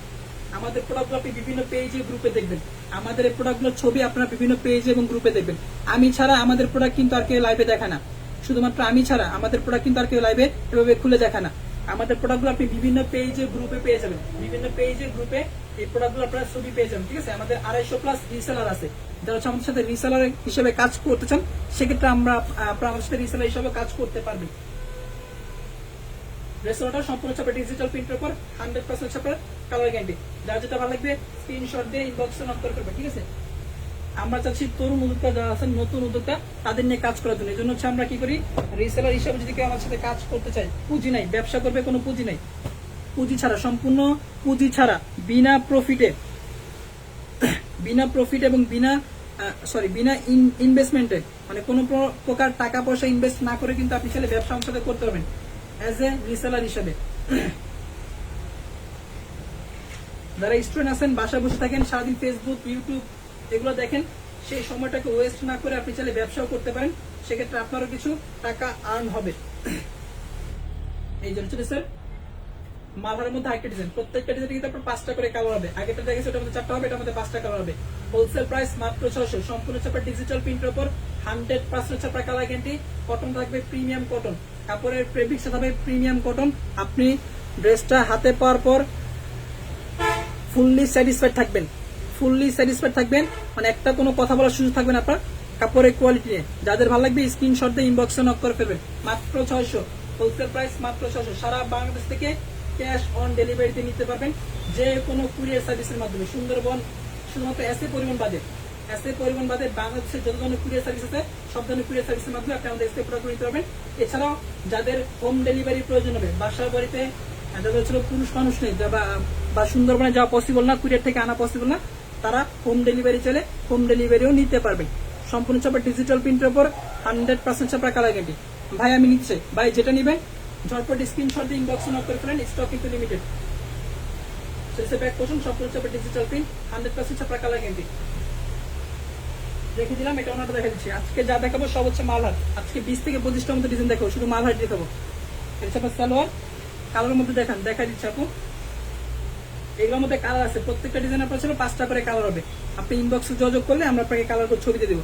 Speaker 1: আমাদের প্রোডাক্টগুলো আপনি বিভিন্ন পেজে গ্রুপে দেখবেন, আমাদের এই প্রোডাক্টগুলোর ছবি আপনারা বিভিন্ন পেজে এবং গ্রুপে দেখবেন। আমি ছাড়া আমাদের প্রোডাক্ট কিন্তু আর কেউ লাইভে দেখা না, শুধুমাত্র আমি ছাড়া আমাদের প্রোডাক্ট কিন্তু আর কেউ লাইভে এভাবে খুলে দেখা না। আমাদের প্রোডাক্টগুলো আপনি বিভিন্ন পেজে গ্রুপে পেয়ে যাবেন, বিভিন্ন পেজে গ্রুপে এই প্রোডাক্টগুলো আপনারা ছবি পেয়ে যাবেন, ঠিক আছে। আমাদের 250+ রিসেলার আছে, যারা হচ্ছে আমাদের সাথে রিসেলার হিসেবে কাজ করতে চান, সেক্ষেত্রে আপনারা আমাদের সাথে রিসেলার হিসেবে কাজ করতে পারবেন। রেসোর্টটা সম্পূর্ণ ছাপা ডিজিটাল প্রিন্টের উপর 100% ছাপা কালার গ্যারান্টি। যার যেটা ভালো লাগবে স্ক্রিনশট দিয়ে ইনবক্সে নক করে ফেলবে, ঠিক আছে। আমরা চাচ্ছি তরুণ উদ্যোক্তা যারা আছেন, নতুন উদ্যোক্তা, তাদের নিয়ে কাজ করার জন্য। এই জন্য হচ্ছে আমরা কি করি, রিসেলার হিসেবে যদি কেউ আমার সাথে কাজ করতে চাই, পুঁজি নাই, ব্যবসা করবে কোনো পুঁজি নাই, পুঁজি ছাড়া, সম্পূর্ণ পুঁজি ছাড়া, বিনা প্রফিটে এবং বিনা ইনভেস্টমেন্টে, মানে কোনো প্রকার টাকা পয়সা ইনভেস্ট না করে কিন্তু আপনি চাইলে ব্যবসা আমার সাথে করতে পারবেন এজ এ রিসেলার হিসেবে। যারা স্টুডেন্ট আছেন, বাসায় বসে থাকেন, সারাদিন ফেসবুক, ইউটিউব এগুলো দেখেন, সেই সময়টাকে ওয়েস্ট না করে আপনি চাইলে ব্যবসাও করতে পারেন, সেক্ষেত্রে আপনারও কিছু টাকা আর্ন হবে। এই জন্য স্যার মালহারের মধ্যে আরেকটা ডিজাইন, প্রত্যেকটা ডিজাইন কিন্তু আপনার 5টা করে কালার হবে। আগেটা দেখেছি ওটার মধ্যে 4টা হবে, এটার মধ্যে 5টা কালার হবে। হোলসেল প্রাইস মাত্র 600, সম্পূর্ণ ছাপা ডিজিটাল প্রিন্টের উপর 100% ছাপা কালার গ্যারান্টি। কটন থাকবে প্রিমিয়াম কটন, কাপড়ের ফেব্রিক্স থাকবে প্রিমিয়াম কটন। আপনি ড্রেসটা হাতে পাওয়ার পর ফুললি স্যাটিসফাইড থাকবেন, মানে একটা কোনো কথা বলার সুযোগ থাকবে না আপনার কাপড়ের কোয়ালিটি নিয়ে। যাদের ভালো লাগবে স্ক্রিনশট দিয়ে ইনবক্সে নক করে ফেলবেন। মাত্র 600, হোলসেল প্রাইস মাত্র 600। সারা বাংলাদেশ থেকে ক্যাশ অন ডেলিভারিতে নিতে পারবেন, যে কোনো কুরিয়ার সার্ভিসের মাধ্যমে। সুন্দরবন শুধুমাত্র এসএ পরিবহন বাদে বাংলাদেশের যত ধরনের কুরিয়ার সার্ভিস আছে, সব ধরনের কুরিয়ার সার্ভিসের মাধ্যমে আপনি আমাদের এসএ প্রোডাক্ট নিতে পারবেন। এছাড়াও যাদের হোম ডেলিভারি প্রয়োজন হবে, বাসার বাড়িতে যাদের ছিল পুরুষ মানুষ নেই বা সুন্দরবনে যাওয়া পসিবল না, কুরিয়ার থেকে আনা পসিবল না, তারা হোম ডেলিভারি চাইলে হোম ডেলিভারিও নিতে পারবেন। সম্পূর্ণ ছাপা ডিজিটাল প্রিন্টের উপর 100% ছাপা কালার গ্যারান্টি। ভাই আমি নিচ্ছে, ভাই যেটা নিবেন ঝটপট স্ক্রিনশট দিয়ে ইনবক্সে নক করে ফেলেন, স্টক কিন্তু লিমিটেড। ব্যাক পোর্শন সম্পূর্ণ ছাপা ডিজিটাল প্রিন্ট 100% ছাপা কালার গ্যারান্টি। রেখে দিলাম, এটা ওনাটা দেখা দিচ্ছি। আজকে যা দেখাবো সব হচ্ছে মালহার। আজকে 20 থেকে 25টার মতো ডিজাইন দেখাবো, শুধু মালহার দেখাবো। এটা সালোয়ার কালারের মধ্যে দেখা দিচ্ছে আপু। এগুলোর মধ্যে কালার আছে, প্রত্যেকটা ডিজাইন আপনার ছিল 5টা করে কালার হবে। আপনি ইনবক্সে যোগাযোগ করলে আমরা আপনাকে কালার করে ছবি দিয়ে দেবো।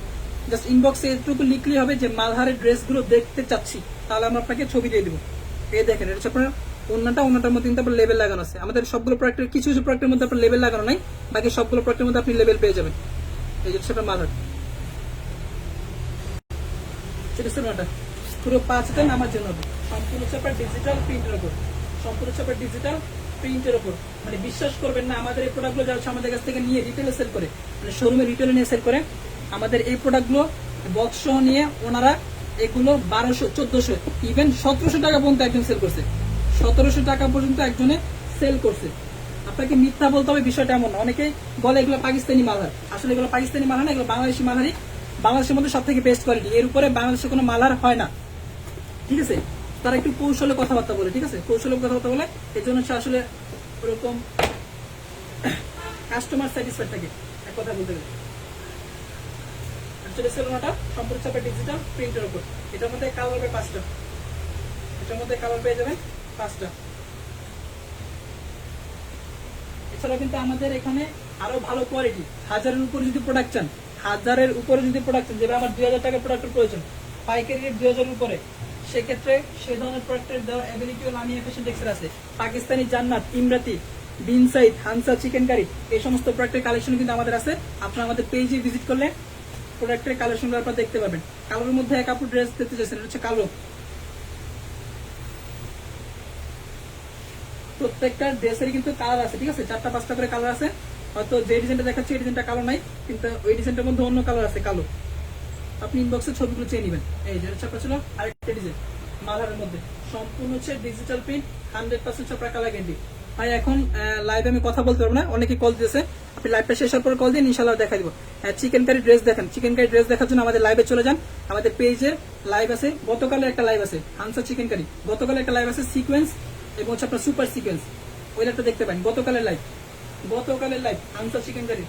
Speaker 1: জাস্ট ইনবক্সে এটুকু লিখলেই হবে যে মালহারের ড্রেসগুলো দেখতে চাচ্ছি, তাহলে আমরা আপনাকে ছবি দিয়ে দেবো। এই দেখেন, এটা হচ্ছে আপনার ওনাটার মধ্যে কিন্তু আপনার লেবেল লাগানো আছে। আমাদের সবগুলো প্রোডাক্টের কিছু প্রোডাক্টের মধ্যে আপনার লেবেল লাগানো নাই, বাকি সবগুলো প্রোডাক্টের মধ্যে আপনি লেবেল পেয়ে যাবেন। এই হচ্ছে আপনার মালহার, সেটা হচ্ছে ওনাটা পুরো 5 হাতে নামার জন্য হবে। সম্পূর্ণ হচ্ছে আপনার ডিজিটাল প্রিন্টের উপর, মানে বিশ্বাস করবেন না, আমাদের এই প্রোডাক্টগুলো যারা আমাদের কাছ থেকে নিয়ে রিটেলে সেল করে, মানে শোরুমে রিটেলে নিয়ে সেল করে, আমাদের এই প্রোডাক্টগুলো বক্স সহ নিয়ে ওনারা এগুলো 1200, 1400, ইভেন 1700 টাকা পর্যন্ত একজন সেল করছে। 1700 টাকা পর্যন্ত একজনে সেল করছে। আপনাকে মিথ্যা বলতে হবে বিষয়টা এমন না। অনেকে বলে এগুলো পাকিস্তানি মালহার, আসলে এগুলো পাকিস্তানি মালহার না, এগুলো বাংলাদেশি মালহারই। বাংলাদেশের মধ্যে সব থেকে বেস্ট কোয়ালিটি, এর উপরে বাংলাদেশে কোনো মালহার হয় না, ঠিক আছে। তারা একটু কৌশলে কথাবার্তা বলে, ঠিক আছে, কৌশলে কথাবার্তা বলে, এই জন্য আসলে ওরকম কাস্টমার স্যাটিসফাইড থাকে এক কথা বলতে গেলে। সম্পূর্ণ ছাপা ডিজিটাল প্রিন্টের উপর, এটার মধ্যে কালার হবে 5টা, এটার মধ্যে কালার পেয়ে যাবেন 5টা। এছাড়াও কিন্তু আমাদের এখানে আরো ভালো কোয়ালিটি, 1000-এর উপরে যদি প্রোডাক্ট চান, যেভাবে আমার 2000 টাকার প্রোডাক্টের প্রয়োজন, পাইকারি রেট 2000-এর উপরে, সেক্ষেত্রে সেই ধরনের প্রোডাক্টের দেওয়ার অ্যাবিলিটিও লামিয়া ফ্যাশন টেক্সের আছে। পাকিস্তানি জান্নাত, ইমরাতি, বিনসাইড, হানসা চিকেন কারি, এই সমস্ত প্রোডাক্টের কালেকশন কিন্তু আমাদের আছে। আপনারা আমাদের পেজে ভিজিট করলে প্রোডাক্টের কালেকশনগুলো আপনারা দেখতে পাবেন। কালোর মধ্যে এক কাপড় ড্রেস দেখতে চাইছেন, এটা হচ্ছে কালো। প্রত্যেকটা ড্রেসেরই কিন্তু কালার আছে, ঠিক আছে, 4টা-5টা করে কালার আছে। হয়তো যে ডিজাইনটা দেখাচ্ছি এই ডিজাইনটা কালো নাই, কিন্তু ওই ডিজাইনটার মধ্যে অন্য কালার আছে কালো। আপনি ইনবক্সে ছবিগুলো চেয়ে নেবেন। এই যে ছাপা ছিল আরেকটা ডিজাইন মালহারের মধ্যে, সম্পূর্ণ হচ্ছে ডিজিটাল প্রিন্ট, 100% ছাপা কালার গ্যারান্টি। ভাই এখন লাইভে আমি কথা বলতে পারবো না, অনেকে কল দিয়েছে, আপনি লাইভটা শেষ হওয়ার পর কল দিন, ইনশাআল্লাহ দেখা দিব। চিকেন কারি ড্রেস দেখেন, চিকেন কারি ড্রেস দেখার জন্য আমাদের লাইভে চলে যান। আমাদের পেজে লাইভ আছে, গতকালের একটা লাইভ আছে হানসা চিকেন কারি, গতকালের একটা লাইভ আছে সিকোয়েন্স এবং হচ্ছে আপনার সুপার সিকোয়েন্স, ওই লাইভটা দেখতে পারেন। গতকালের লাইভ হানসা চিকেন কারি।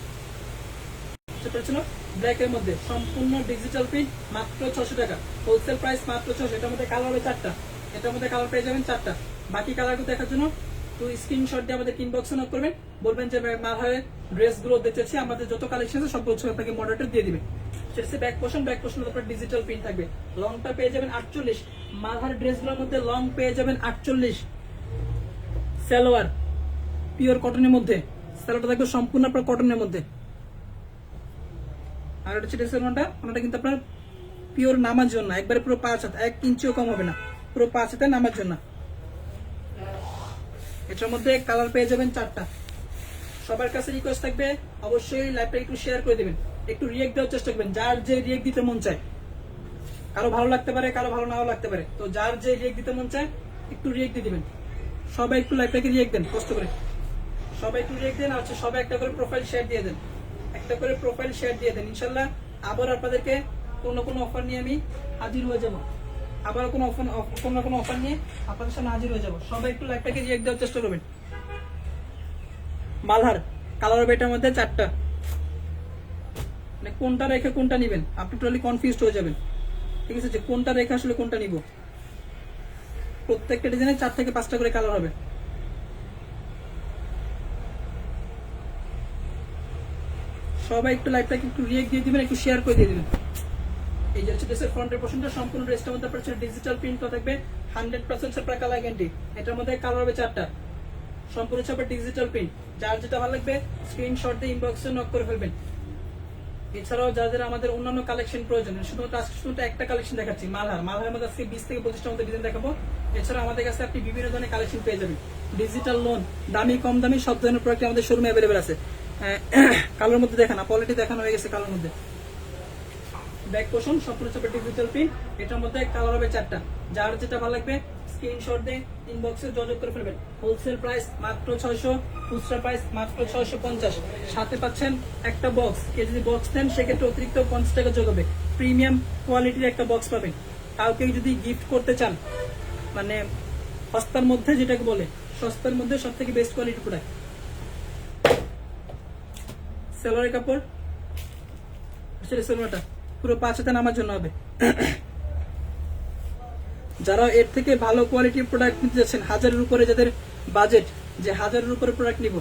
Speaker 1: সেটা ছিল ব্ল্যাক এর মধ্যে সম্পূর্ণ ডিজিটাল প্রিন্ট, মাত্র 600 টাকা হোলসেল প্রাইস, মাত্র 600। এটার মধ্যে কালার হবে 4টা, এটার মধ্যে কালার পেয়ে যাবেন 4টা। বাকি কালারগুলো দেখার জন্য তো স্ক্রিনশট দিয়ে আমাদের ইনবক্সে নক করবেন, বলবেন যে মালহারে ড্রেসগুলো দেখতেছি, আমাদের যত কালেকশন আছে সব কিছু আপনাকে মডারেটর দিয়ে দিবে। সেটা ব্যাক পোর্শন, ব্যাক পোর্শনের উপর ডিজিটাল প্রিন্ট থাকবে। লংটা পেয়ে যাবেন 48, মালহার ড্রেসগুলোর মধ্যে লং পেয়ে যাবেন 48। সালোয়ার পিওর কটনের মধ্যে, সালোয়ারটা থাকবে সম্পূর্ণ আপনার কটনের মধ্যে। আর এটা হচ্ছে ড্রেসের ওনাটা কিন্তু আপনার পিওর নামার জন্য, একবারে পুরো 5 হাত, 1 ইঞ্চিও কম হবে না, পুরো 5 হাতে নামার জন্য। এটার মধ্যে কালার পেয়ে যাবেন 4টা। সবার কাছে রিকোয়েস্ট থাকবে অবশ্যই লাইভটা একটু শেয়ার করে দিবেন, একটু রিয়েক্ট দেওয়ার চেষ্টা করবেন, যার যে রিয়েক্ট দিতে মন চায়। কারো ভালো লাগতে পারে, কারো ভালো নাও লাগতে পারে, তো যার যে রিয়েক্ট দিতে মন চায় একটু রিয়েক্ট দিয়ে দিবেন। সবাই একটু লাইভটাকে রিয়েক্ট দেন, কষ্ট করে সবাই একটু রিয়েক্ট দেন। আর সবাই একটা করে প্রোফাইল শেয়ার দিয়ে দেন, একটা করে প্রোফাইল শেয়ার দিয়ে দেন। ইনশাল্লাহ আবার আপনাদেরকে কোনো অফার নিয়ে আমি হাজির হয়ে যাবো, আবার কোনো অফার নিয়ে আপনাদের সামনে হাজির হয়ে যাবো। সবাই একটু লাইভটাকে রিয়েক্ট দেওয়ার চেষ্টা করবেন। মালহার কালার হবে এটার মধ্যে 4টা, মানে কোনটা রেখে কোনটা নিবেন আপনি টোটালি কনফিউজড হয়ে যাবেন। ঠিক আছে, যে কোনটা রেখে আসলে কোনটা নিব। প্রত্যেকটা ডিজাইনে 4 থেকে 5টা করে কালার হবে। সবাই একটু লাইভটাকে একটু রিয়েক্ট দিয়ে দিবেন, একটু শেয়ার করে দিয়ে দিবেন। এই যে হচ্ছে ড্রেসের ফ্রন্টের পোর্শনটা, সম্পূর্ণ ড্রেসটার মধ্যে আপনার ডিজিটাল প্রিন্ট করা থাকবে, 100% আপনার কালার গ্যারান্টি। এটার মধ্যে কালার হবে 4টা, সম্পূর্ণ ছাপা ডিজিটাল প্রিন্ট। যার যেটা ভালো লাগবে স্ক্রিনশট দিয়ে ইনবক্সে নক করে ফেলবেন। এছাড়াও যাদের আমাদের অন্যান্য কালেকশন প্রয়োজন, শুধুমাত্র আজকে শুধু একটা কালেকশন দেখাচ্ছি, মালহারের মধ্যে আজকে 20 থেকে 25টা মধ্যে ডিজাইন দেখাবো। এছাড়া আমাদের কাছে আপনি বিভিন্ন ধরনের কালেকশন পেয়ে যাবেন, ডিজিটাল লোন, দামি কম দামি সব ধরনের প্রোডাক্ট আমাদের শোরুমে অ্যাভেলেবেল আছে। কালোর মধ্যে দেখানো, কোয়ালিটি দেখানো হয়ে গেছে কালোর মধ্যে। ব্যাক পোর্শন সম্পূর্ণ ছাপা ডিজিটাল প্রিন্ট, এটার মধ্যে কালার হবে 4টা। যার যেটা ভালো লাগবে স্ক্রিনশট দিয়ে ইনবক্সে যোগাযোগ করে ফেলবেন। হোলসেল প্রাইস মাত্র 600, খুচরা প্রাইস মাত্র 650। সাথে পাচ্ছেন একটা বক্স, কে যদি বক্স নেন সেক্ষেত্রে অতিরিক্ত 50 টাকা যোগ হবে। প্রিমিয়াম কোয়ালিটির একটা বক্স পাবেন। কাউকে যদি গিফট করতে চান, মানে সস্তার মধ্যে, যেটাকে বলে সস্তার মধ্যে সব থেকে বেস্ট কোয়ালিটি প্রোডাক্ট। সেলোয়ারের কাপড় সেটা সেলোয়ারটা পুরো 5 হাতে নামার জন্য হবে। যারা এর থেকে ভালো কোয়ালিটির প্রোডাক্ট নিতে যাচ্ছেন, 1000-এর উপরে যাদের বাজেট, যে 1000-এর উপরে প্রোডাক্ট নিব,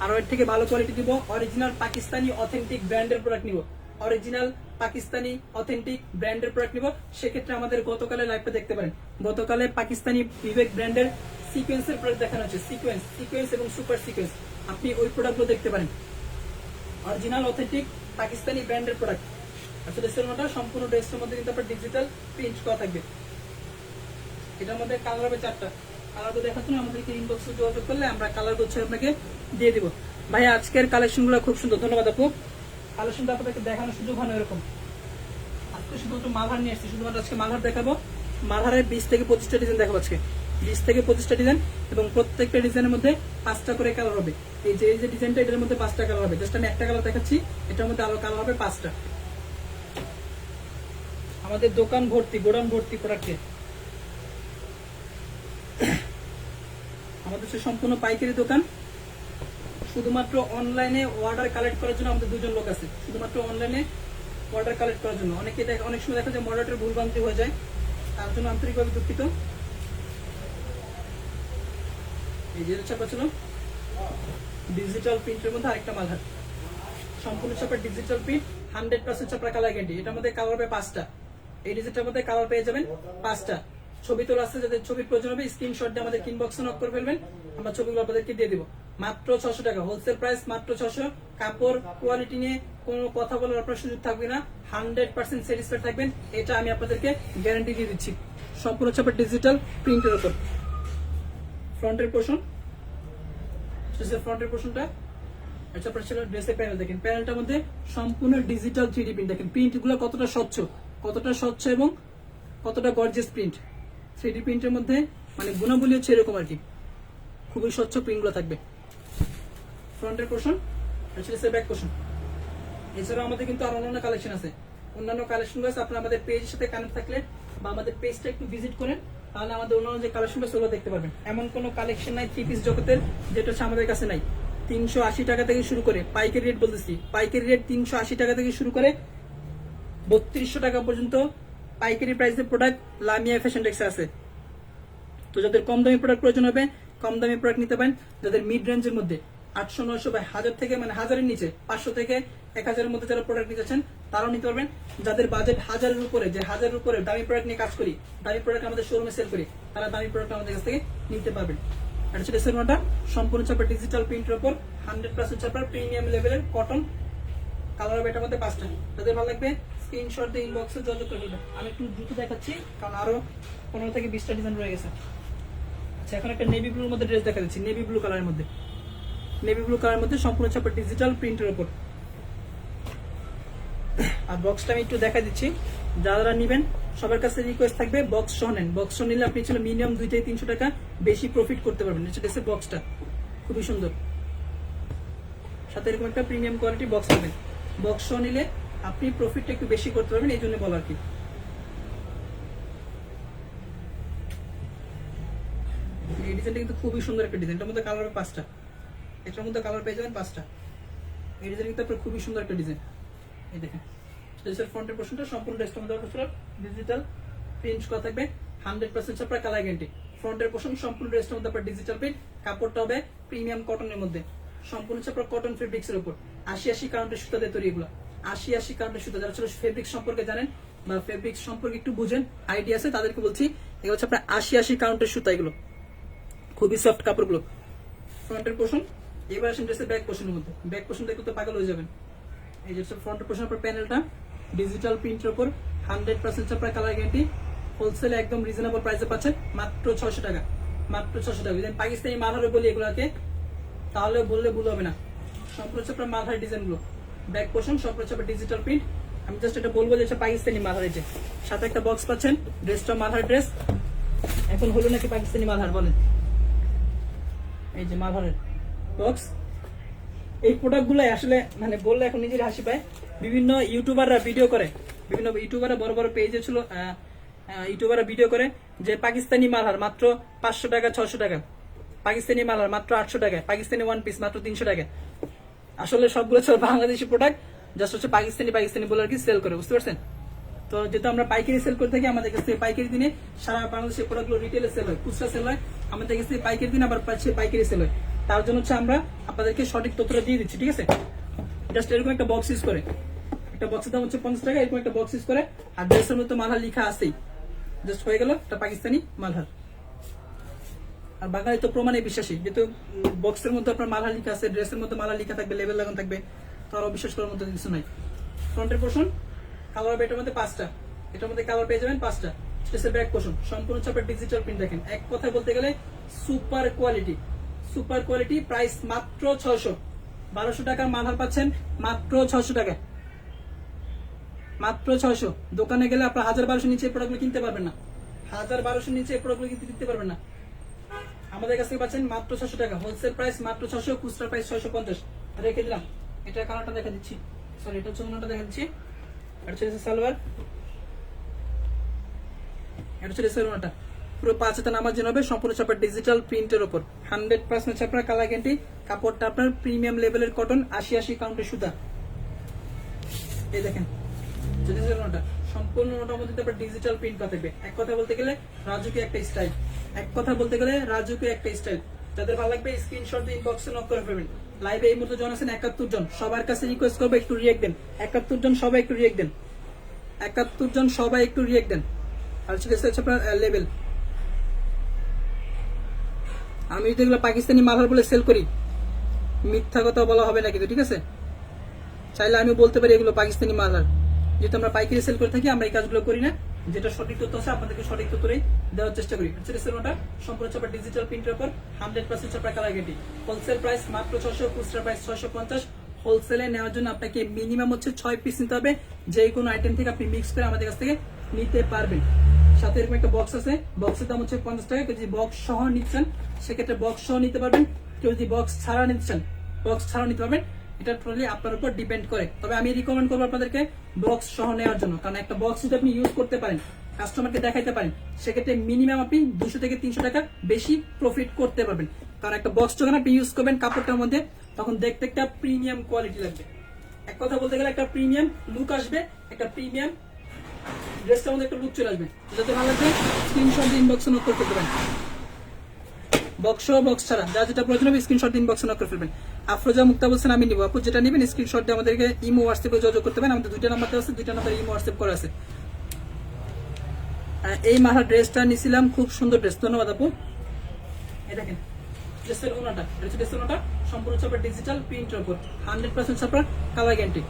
Speaker 1: আরো এর থেকে ভালো কোয়ালিটি দিব, অরিজিনাল পাকিস্তানি অথেন্টিক ব্র্যান্ডের প্রোডাক্ট নিব, অরিজিনাল পাকিস্তানি অথেন্টিক ব্র্যান্ডের প্রোডাক্ট নিব, সেক্ষেত্রে আমাদের গতকালের লাইভটা দেখতে পারেন। গতকালে পাকিস্তানি বিবেক ব্র্যান্ডের সিকোয়েন্সের প্রোডাক্ট দেখানো হচ্ছে, সিকোয়েন্স এবং সুপার সিকোয়েন্স, আপনি ওই প্রোডাক্টগুলো দেখতে পারেন। অরিজিনাল অথেন্টিক পাকিস্তানি ব্র্যান্ডের প্রোডাক্ট। আসলে সেরকমটা সম্পূর্ণ ড্রেসের মধ্যে কিন্তু আপনার ডিজিটাল প্রিন্ট করা থাকবে। এটার মধ্যে কালার হবে 4টা। কালারগুলো দেখার জন্য আমাদেরকে ইনবক্সে যোগাযোগ করলে আমরা কালার গুলো আপনাকে দিয়ে দিব। ভাই আজকের কালেকশনগুলো খুব সুন্দর, ধন্যবাদ আপু। কালেকশনটা আপনাদেরকে দেখানোর সুযোগ হয় না এরকম। আজকে শুধুমাত্র মালহার নিয়ে আসছি, শুধুমাত্র আজকে মালহার দেখাবো। মালহারের 20 থেকে 25টা ডিজাইন দেখাবো আজকে, 20 থেকে 25টা ডিজাইন, এবং প্রত্যেকটা ডিজাইনের মধ্যে 5টা করে কালার হবে। এই যে ডিজাইনটা, এটার মধ্যে 5টা কালার হবে। জাস্ট আমি একটা কালার দেখাচ্ছি, এটার মধ্যে আরো কালার হবে 5টা। আমাদের দোকান ভর্তি, গোডাউন ভর্তি প্রোডাক্টে। আমাদের সম্পূর্ণ পাইকারি দোকান। শুধুমাত্র অনলাইনে অর্ডার কালেক্ট করার জন্য আমাদের 2জন লোক আছে, শুধুমাত্র অনলাইনে অর্ডার কালেক্ট করার জন্য। অনেক সময় দেখা যায় মডারেটর ভুলভ্রান্তি হয়ে যায়, তার জন্য আন্তরিকভাবে দুঃখিত। এই যে ছাপা ছিল ডিজিটাল প্রিন্টের মধ্যে আরেকটা মালহার, সম্পূর্ণ ছাপা ডিজিটাল প্রিন্ট, 100% ছাপা কালার গ্যারান্টি। এটার মধ্যে কালার হবে 5টা। এই ডিজিটালের মধ্যে কালার পেয়ে যাবেন 5টা। ছবি তোলা আছে, যাদের ছবির প্রয়োজন হবে স্ক্রিনশট দিয়ে আমাদের ইনবক্সে নক করে ফেলবেন, আমরা ছবিগুলো আপনাদেরকে দিয়ে দিব। মাত্র 600 টাকা হোলসেল প্রাইস, মাত্র 600। কাপড় কোয়ালিটি নিয়ে কোনো কথা বলার আপনার সুযোগ থাকবে না, 100% স্যাটিসফাইড থাকবেন, এটা আমি আপনাদেরকে গ্যারান্টি দিয়ে দিচ্ছি। সম্পূর্ণ ছাপা ডিজিটাল প্রিন্টের উপর। ফ্রন্টের পোর্শন, ফ্রন্টের পোর্শনটা আচ্ছা, ড্রেসের প্যানেল দেখেন, প্যানেলটার মধ্যে সম্পূর্ণ ডিজিটাল 3D প্রিন্ট। দেখেন প্রিন্ট গুলো কতটা স্বচ্ছ এবং কতটা গর্জিয়াস প্রিন্ট। 3D প্রিন্টের মধ্যে মানে গুণাবলী হচ্ছে এরকম আর কি, খুবই স্বচ্ছ প্রিন্ট গুলো থাকবে। ফ্রন্টের পোর্শন, ব্যাক পোর্শন। এছাড়াও আমাদের কিন্তু আরো অন্যান্য কালেকশন আছে, অন্যান্য কালেকশন গুলো আপনারা আমাদের পেজের সাথে কানেক্ট থাকলে বা আমাদের পেজটা একটু ভিজিট করেন, তাহলে আমাদের অন্যান্য যে কালেকশনটা সেগুলো দেখতে পারবেন। এমন কোনো কালেকশন নাই 3 পিস জগতের যেটা হচ্ছে আমাদের কাছে নাই। 380 টাকা থেকে শুরু করে, পাইকারি রেট বলতেছি, পাইকারি রেট 380 টাকা থেকে শুরু করে 3200 টাকা পর্যন্ত পাইকারি প্রাইসের প্রোডাক্ট লামিয়া ফ্যাশন টেক্সে আছে। তো যাদের কম দামি প্রোডাক্ট প্রয়োজন হবে কম দামি প্রোডাক্ট নিতে পারেন। যাদের মিড রেঞ্জের মধ্যে 800 900 বা 1000 থেকে মানে 1000-এর নিচে 500 থেকে 1000-এর মধ্যে যারা প্রোডাক্ট নিতে চান তারাও নিতে পারবেন। যাদের বাজেট 1000-এর উপরে, যে 1000-এর উপরে দামি প্রোডাক্ট নিয়ে কাজ করি, দামি প্রোডাক্ট আমাদের শোরুমে সেল করি, তারা দামি প্রোডাক্ট আমাদের কাছ থেকে নিতে পারবেন। এটা হচ্ছে ড্রেসের সম্পূর্ণ চাপা ডিজিটাল প্রিন্টের উপর 100% চাপা প্রিমিয়াম লেভেলের কটন। কালার হবে এটার মধ্যে 5টা। যাদের ভালো লাগবে স্ক্রিনশট দিয়ে ইনবক্সে যোগাযোগ করে ফেলবেন। আমি একটু দ্রুত দেখাচ্ছি কারণ আরো 15 থেকে 20টা ডিজাইন রয়ে গেছে। আচ্ছা, এখন একটা নেভি ব্লুর মধ্যে ড্রেস দেখা যাচ্ছে, নেভি ব্লু কালারের মধ্যে, নেভি ব্লু কালারের মধ্যে সম্পূর্ণ চাপা ডিজিটাল প্রিন্টের উপর। আর বক্সটা আমি একটু দেখা দিচ্ছি, যারা নেবেন সবার কাছে রিকোয়েস্ট থাকবে বক্স সহ নেন। বক্স সহ নিলে আপনি ছিল মিনিমাম 2 থেকে 300 টাকা বেশি প্রফিট করতে পারবেন। এটা হচ্ছে বক্সটা, খুবই সুন্দর, সাথে এরকম একটা প্রিমিয়াম কোয়ালিটি বক্স পাবেন। বক্স সহ নিলে আপনি প্রফিটটা একটু বেশি করতে পারবেন, এই জন্য বলা আর কি। এই ডিজাইনটা কিন্তু খুবই সুন্দর একটা ডিজাইন, এটার মধ্যে কালার হবে 5টা, এটার মধ্যে কালার পেয়ে যাবেন 5টা। এই ডিজাইন কিন্তু আপনার খুবই সুন্দর একটা ডিজাইন। এই দেখেন ড্রেসের ফ্রন্টের পোর্শনটা সম্পূর্ণ ড্রেসটার মধ্যে ডিজিটাল প্রিন্ট করা থাকবে, 100% আপনার কালার গ্যারান্টি। ফ্রন্টের পোর্শন সম্পূর্ণ ড্রেসটার মধ্যে আপনার ডিজিটাল প্রিন্ট, কাপড়টা হবে প্রিমিয়াম কটনের মধ্যে, সম্পূর্ণ আপনার কটন ফেব্রিক্সের উপর 80 কাউন্টের সুতা দিয়ে তৈরি। এগুলো 80 কাউন্টের সুতা, যারা ছিল ফেব্রিক্স সম্পর্কে জানেন বা ফেব্রিক্স সম্পর্কে একটু বুঝেন, আইডিয়া আছে, তাদেরকে বলছি এগুলো হচ্ছে আপনার 80 কাউন্টের সুতা। এগুলো খুবই সফট কাপড়গুলো। ফ্রন্টের পোর্শন। এবার আসেন ড্রেসের ব্যাক পোর্শনের মধ্যে। ব্যাক পোর্শন দেখলে তো পাগল হয়ে যাবেন। এই যে ফ্রন্টের পোর্শন আপনার প্যানেলটা ডিজিটাল প্রিন্টের উপর 100% আপনার কালার গ্যারান্টি। হোলসেলে একদম রিজনেবল প্রাইসে পাচ্ছেন মাত্র 600 টাকা, মাত্র 600 টাকা। যদি পাকিস্তানি মালহারে বলি এগুলোকে তাহলে বললে ভুল হবে না। সম্পূর্ণ আপনার মালহারি ডিজাইনগুলো। ব্যাক পোর্শন সম্পূর্ণ আপনার ডিজিটাল প্রিন্ট। আমি জাস্ট এটা বলবো যে এটা পাকিস্তানি মালহারি, যে সাথে একটা বক্স পাচ্ছেন। ড্রেসটা মালহার ড্রেস, এখন হলো নাকি পাকিস্তানি মালহার বলেন। এই যে মালহারের বক্স। এই প্রোডাক্টগুলো আসলে মানে বললে এখন নিজের হাসি পায়। বিভিন্ন ইউটিউবাররা ভিডিও করে, বিভিন্ন ইউটিউবাররা বড় বড় পেজে ছিল, ইউটিউবাররা ভিডিও করে যে পাকিস্তানি মালহার মাত্র 500 টাকা 600 টাকা, পাকিস্তানি মালহার মাত্র 800 টাকা, পাকিস্তানি ওয়ান পিস মাত্র 300 টাকা। আসলে সবগুলো ছিল বাংলাদেশি প্রোডাক্ট, জাস্ট হচ্ছে পাকিস্তানি পাকিস্তানি বলে আর কি সেল করে, বুঝতে পারছেন? তো যেহেতু আমরা পাইকারি সেল করে থাকি, আমাদের কাছ থেকে পাইকারি দিনে সারা বাংলাদেশের প্রোডাক্টগুলো রিটেলে সেল হয়, খুচরা সেল হয়, আমাদের কাছ থেকে পাইকারি দিন আবার পাইকারি সেল হয়। তার জন্য হচ্ছে আমরা আপনাদেরকে সঠিক তথ্যটা দিয়ে দিচ্ছি, ঠিক আছে? জাস্ট এরকম একটা বক্স ইউজ করে, একটা বক্সের দাম হচ্ছে 50 টাকা, এরকম একটা বক্স ইউজ করে, আর ড্রেসের মধ্যে মালহার লেখা আছেই, জাস্ট হয়ে গেল একটা পাকিস্তানি মালহার। আর বাঙালি তো প্রমাণে বিশ্বাসী, যেহেতু বক্সের মধ্যে আপনার মালহার লেখা আছে, ড্রেসের মধ্যে মালহার লেখা থাকবে, লেবেল লাগানো থাকবে, তো আরো বিশ্বাস করার মতো কিছু নাই। ফ্রন্টের পোর্শন কালার হবে এটার মধ্যে 5টা, এটার মধ্যে কালার পেয়ে যাবেন 5টা। ড্রেসের ব্যাক পোর্শন সম্পূর্ণ চাপের ডিজিটাল প্রিন্ট। দেখেন এক কথায় বলতে গেলে super quality, super quality. Price মাত্র 600, 1200 টাকার মালহার পাচ্ছেন মাত্র 600 টাকা, মাত্র 600। দোকানে গেলে আপনার 1000-1200 নিচে প্রোডাক্টগুলো কিনতে পারবেন না, 1000-1200 নিচে প্রোডাক্টগুলো কিনতে পারবেন না। আমাদের কাছ থেকে পাচ্ছেন মাত্র 600 টাকা, হোলসেল প্রাইস মাত্র 600, খুচরা প্রাইস 650 রেখে দিলাম। এটা কালারটা দেখা দিচ্ছি, সরি এটা হচ্ছে অন্যটা দেখা দিচ্ছি। এটা হচ্ছে সালোয়ার, এটা হচ্ছে সালোয়ারটা পুরো 5 হাতে নামার জন্য হবে, সম্পূর্ণ চাপা ডিজিটাল প্রিন্টের উপর 100% চাপা কালার গ্যারান্টি। কাপড়টা আপনার প্রিমিয়াম লেভেলের কটন, 80 কাউন্টের সুতা। এই দেখেন যদি সালোয়ারটা সম্পূর্ণ ওটার মধ্যে আপনার ডিজিটাল প্রিন্ট করা থাকবে। এক কথা বলতে গেলে রাজুকে একটা স্টাইল, এক কথা বলতে গেলে রাজুকে একটা স্টাইল। যাদের ভালো লাগবে স্ক্রিনশট দিয়ে ইনবক্সে নক করে ফেলবেন। লাইভে এই মুহূর্তে জন আছেন 71 জন, সবার কাছে রিকোয়েস্ট করবো একটু রিয়েক্ট দেন। 71 জন সবাই একটু রিয়েক্ট দেন, 71 জন সবাই একটু রিয়েক্ট দেন। আর হচ্ছে আপনার লেভেল। আমি যদি এগুলো পাকিস্তানি মালহার বলে সেল করি, মিথ্যা কথা বলা হবে না কিন্তু, ঠিক আছে? চাইলে আমি বলতে পারি এগুলো পাকিস্তানি মালহার, যেহেতু আমরা পাইকারি সেল করে থাকি, আমরা এই কাজগুলো করি না। যেটা সঠিক তথ্য আছে আপনাদেরকে সঠিক তথ্যই দেওয়ার চেষ্টা করি। সেটা সম্পূর্ণ চাপা ডিজিটাল প্রিন্টের উপর 100% চাপা কালার গ্যারান্টি। হোলসেল প্রাইস মাত্র 600, খুচরা প্রাইস 650। হোলসেলে নেওয়ার জন্য আপনাকে মিনিমাম হচ্ছে 6 পিস নিতে হবে। যে কোনো আইটেম থেকে আপনি মিক্স করে আমাদের কাছ থেকে নিতে পারবেন। সাথে এরকম একটা বক্স আছে, বক্সের দাম হচ্ছে 50 টাকা। যদি বক্স সহ নিচ্ছেন সেক্ষেত্রে বক্স সহ নিতে পারবেন, কেউ যদি বক্স ছাড়া নিচ্ছেন বক্স ছাড়া নিতে পারবেন। এটা টোটালি আপনার উপর ডিপেন্ড করে। তবে আমি রিকমেন্ড করবো আপনাদেরকে বক্স সহ নেওয়ার জন্য, কারণ একটা বক্স যদি আপনি ইউজ করতে পারেন, কাস্টমারকে দেখাইতে পারেন, সেক্ষেত্রে মিনিমাম আপনি 200 থেকে 300 টাকা বেশি প্রফিট করতে পারবেন। কারণ একটা বক্স যখন আপনি ইউজ করবেন কাপড়টার মধ্যে তখন দেখতে একটা প্রিমিয়াম কোয়ালিটি লাগবে। এক কথা বলতে গেলে একটা প্রিমিয়াম লুক আসবে, একটা প্রিমিয়াম ড্রেসটার মধ্যে একটা লুক চলে আসবে। যাতে ভালো লাগবে স্ক্রিনশট দিয়ে ইনবক্সে নোট করে ফেলতে পারেন। বক্স ছাড়া যা যেটা প্রয়োজন হবে স্ক্রিনশট দিয়ে ইনবক্সে নোট করে ফেলবেন। আফরোজা মুক্তা বলছেন আমি নিব। আপু যেটা নেবেন স্ক্রিনশট দিয়ে আমাদেরকে ইমো হোয়াটসঅ্যাপে যোগাযোগ করতে পারেন। আমাদের 2টা নাম্বার দেওয়া আছে, 2টা নাম্বার ইমো হোয়াটসঅ্যাপ করা আছে। এই মাথা ড্রেসটা নিছিলাম, খুব সুন্দর ড্রেস, ধন্যবাদ আপু। এই দেখেন ড্রেসের ওনাটা, ড্রেসের ওনাটা সম্পূর্ণ ছাপা ডিজিটাল প্রিন্টের উপর 100% ছাপা কালার গ্যারান্টি।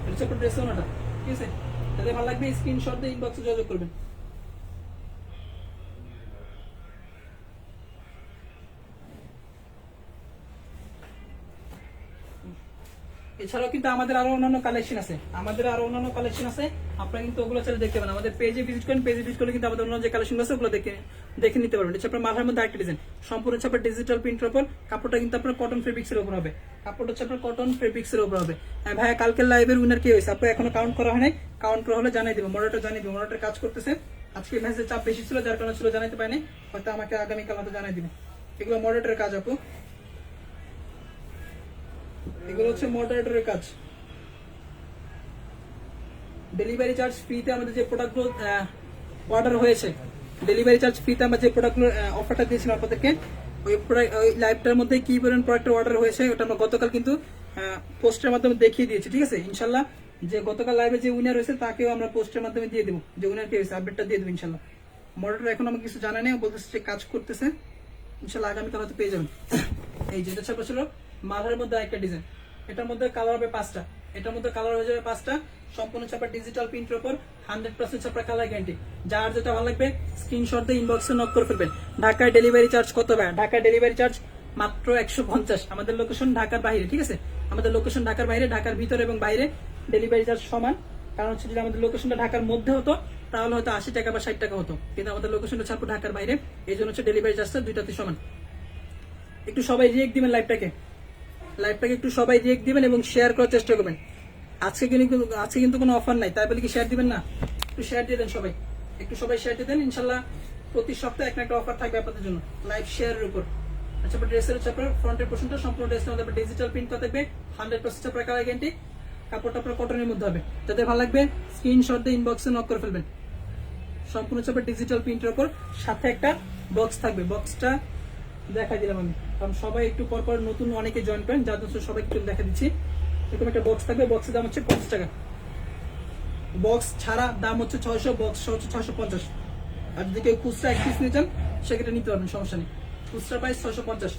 Speaker 1: এটা ছাপা ড্রেসের ওনাটা, ঠিক আছে? তাহলে ভালো লাগবে স্ক্রিনশট দিয়ে ইনবক্সে যোগাযোগ করবেন। এছাড়াও কিন্তু আমাদের আরো অন্যান্য কালেকশন আছে, আপনারা কিন্তু ওগুলো চাইলে দেখতে পারেন। আমাদের পেজে ভিজিট করেন, পেজে ভিজিট করলে কিন্তু আমাদের অন্য যে কালেকশন আছে ওগুলো দেখে নিতে পারবেন। এটা আপনার মাথার মধ্যে আরেকটা ডিজাইন, সম্পূর্ণ হচ্ছে আপনার ডিজিটাল প্রিন্টের উপর, কাপড়টা কিন্তু আপনার কটন ফেব্রিক্সের উপর হবে। কাপড়টা হচ্ছে আপনার কটন ফেব্রিক্সের উপর হবে। ভাইয়া কালকের লাইভের উইনার কি হয়েছে? আপনার এখনো কাউন্ট করা হয় নাই, কাউন্ট করা হলে জানাই দেবো, মডারেটর জানিয়ে দেবো। মডারেটর কাজ করতেছে, আজকে ম্যাচের চাপ বেশি ছিল যার কারণে ছিল জানাইতে পারিনি, হয়তো আমাকে আগামীকাল হয়তো জানাই দিবে। এগুলো মডারেটরের কাজ আপু, এগুলো হচ্ছে মডারেটরের কাজ। ডেলিভারি চার্জ ফ্রিতে আমাদের যে প্রোডাক্টগুলো অর্ডার হয়েছে, ডেলিভারি চার্জ ফ্রিতে আমরা যে প্রোডাক্টগুলো অফারটা দিয়েছিলাম আপনাদেরকে, ওই লাইভটার মধ্যে কি পরিমাণ প্রোডাক্টের অর্ডার হয়েছে ওটা আমরা গতকাল কিন্তু পোস্টের মাধ্যমে দেখিয়ে দিয়েছি, ঠিক আছে? ইনশাল্লাহ যে গতকাল লাইভে যে উইনার হয়েছে তাকেও আমরা পোস্টের মাধ্যমে দিয়ে দেবো, যে উইনার কি হয়েছে আপডেটটা দিয়ে দেবো ইনশাল্লাহ। মডেলটা এখন আমাকে কিছু জানা নেই, বলতেছে যে কাজ করতেছে, ইনশাল্লাহ আগামীকাল হয়তো পেয়ে যাবেন। এই যেটা ছাপা ছিল মালার মধ্যে একটা ডিজাইন, এটার মধ্যে কালার হবে 5টা, এটার মধ্যে কালার হয়ে যাবে 5টা, সম্পূর্ণ ছাপা ডিজিটাল প্রিন্টের উপর 100% ছাপা কালার গ্যারান্টি। যার যেটা ভালো লাগবে স্ক্রিনশট দিয়ে ইনবক্সে নক করে ফেলবেন। ঢাকায় ডেলিভারি চার্জ কত ভাই? ঢাকায় ডেলিভারি চার্জ মাত্র 150। আমাদের লোকেশন ঢাকার বাইরে, ঠিক আছে? আমাদের লোকেশন ঢাকার বাইরে, ঢাকার ভিতরে এবং বাইরে ডেলিভারি চার্জ সমান। কারণ হচ্ছে যদি আমাদের লোকেশনটা ঢাকার মধ্যে হতো তাহলে হয়তো 80 টাকা বা 60 টাকা হতো, কিন্তু আমাদের লোকেশনটা ছাপো ঢাকার বাইরে, এই জন্য হচ্ছে ডেলিভারি চার্জটা দুইটাতে সমান। একটু সবাই রিয়েক্ট দিবেন লাইভটাকে একটু সবাই রিয়েক্ট দিবেন এবং শেয়ার করার চেষ্টা করবেন। আজকে কিন্তু কোনো অফার নাই, তাই বলে কি শেয়ার দিবেন না? একটু শেয়ার দিয়ে দেন সবাই, একটু সবাই শেয়ার দিয়ে দেন। ইনশাল্লাহ প্রতি সপ্তাহে একটা অফার থাকবে আপনাদের জন্য লাইভ শেয়ারের উপর। আচ্ছা, ড্রেসের হচ্ছে আপনার ফ্রন্টের পোর্শনটা সম্পূর্ণ ড্রেসের মধ্যে ডিজিটাল প্রিন্ট করা থাকবে, 100% আপনার কালার গ্যারান্টি। কাপড়টা আপনার কটনের মধ্যে হবে। যাদের ভালো লাগবে স্ক্রিনশট দিয়ে ইনবক্সে নক করে ফেলবেন। সম্পূর্ণ হচ্ছে ডিজিটাল প্রিন্টের উপর, সাথে একটা বক্স থাকবে। বক্সটা দেখাই দিলাম আমি, কারণ সবাই একটু পর নতুন অনেকে জয়েন করেন, যার জন্য সবাই একটু দেখা দিচ্ছি। এরকম একটা বক্স থাকবে, বক্সের দাম হচ্ছে 50 টাকা। বক্স ছাড়া দাম হচ্ছে 600, বক্স হচ্ছে 650। আর যদি কেউ খুচরা এক পিস নিয়ে যান সেক্ষেত্রে নিতে পারবেন, সমস্যা নেই। খুচরা প্রাইস 650।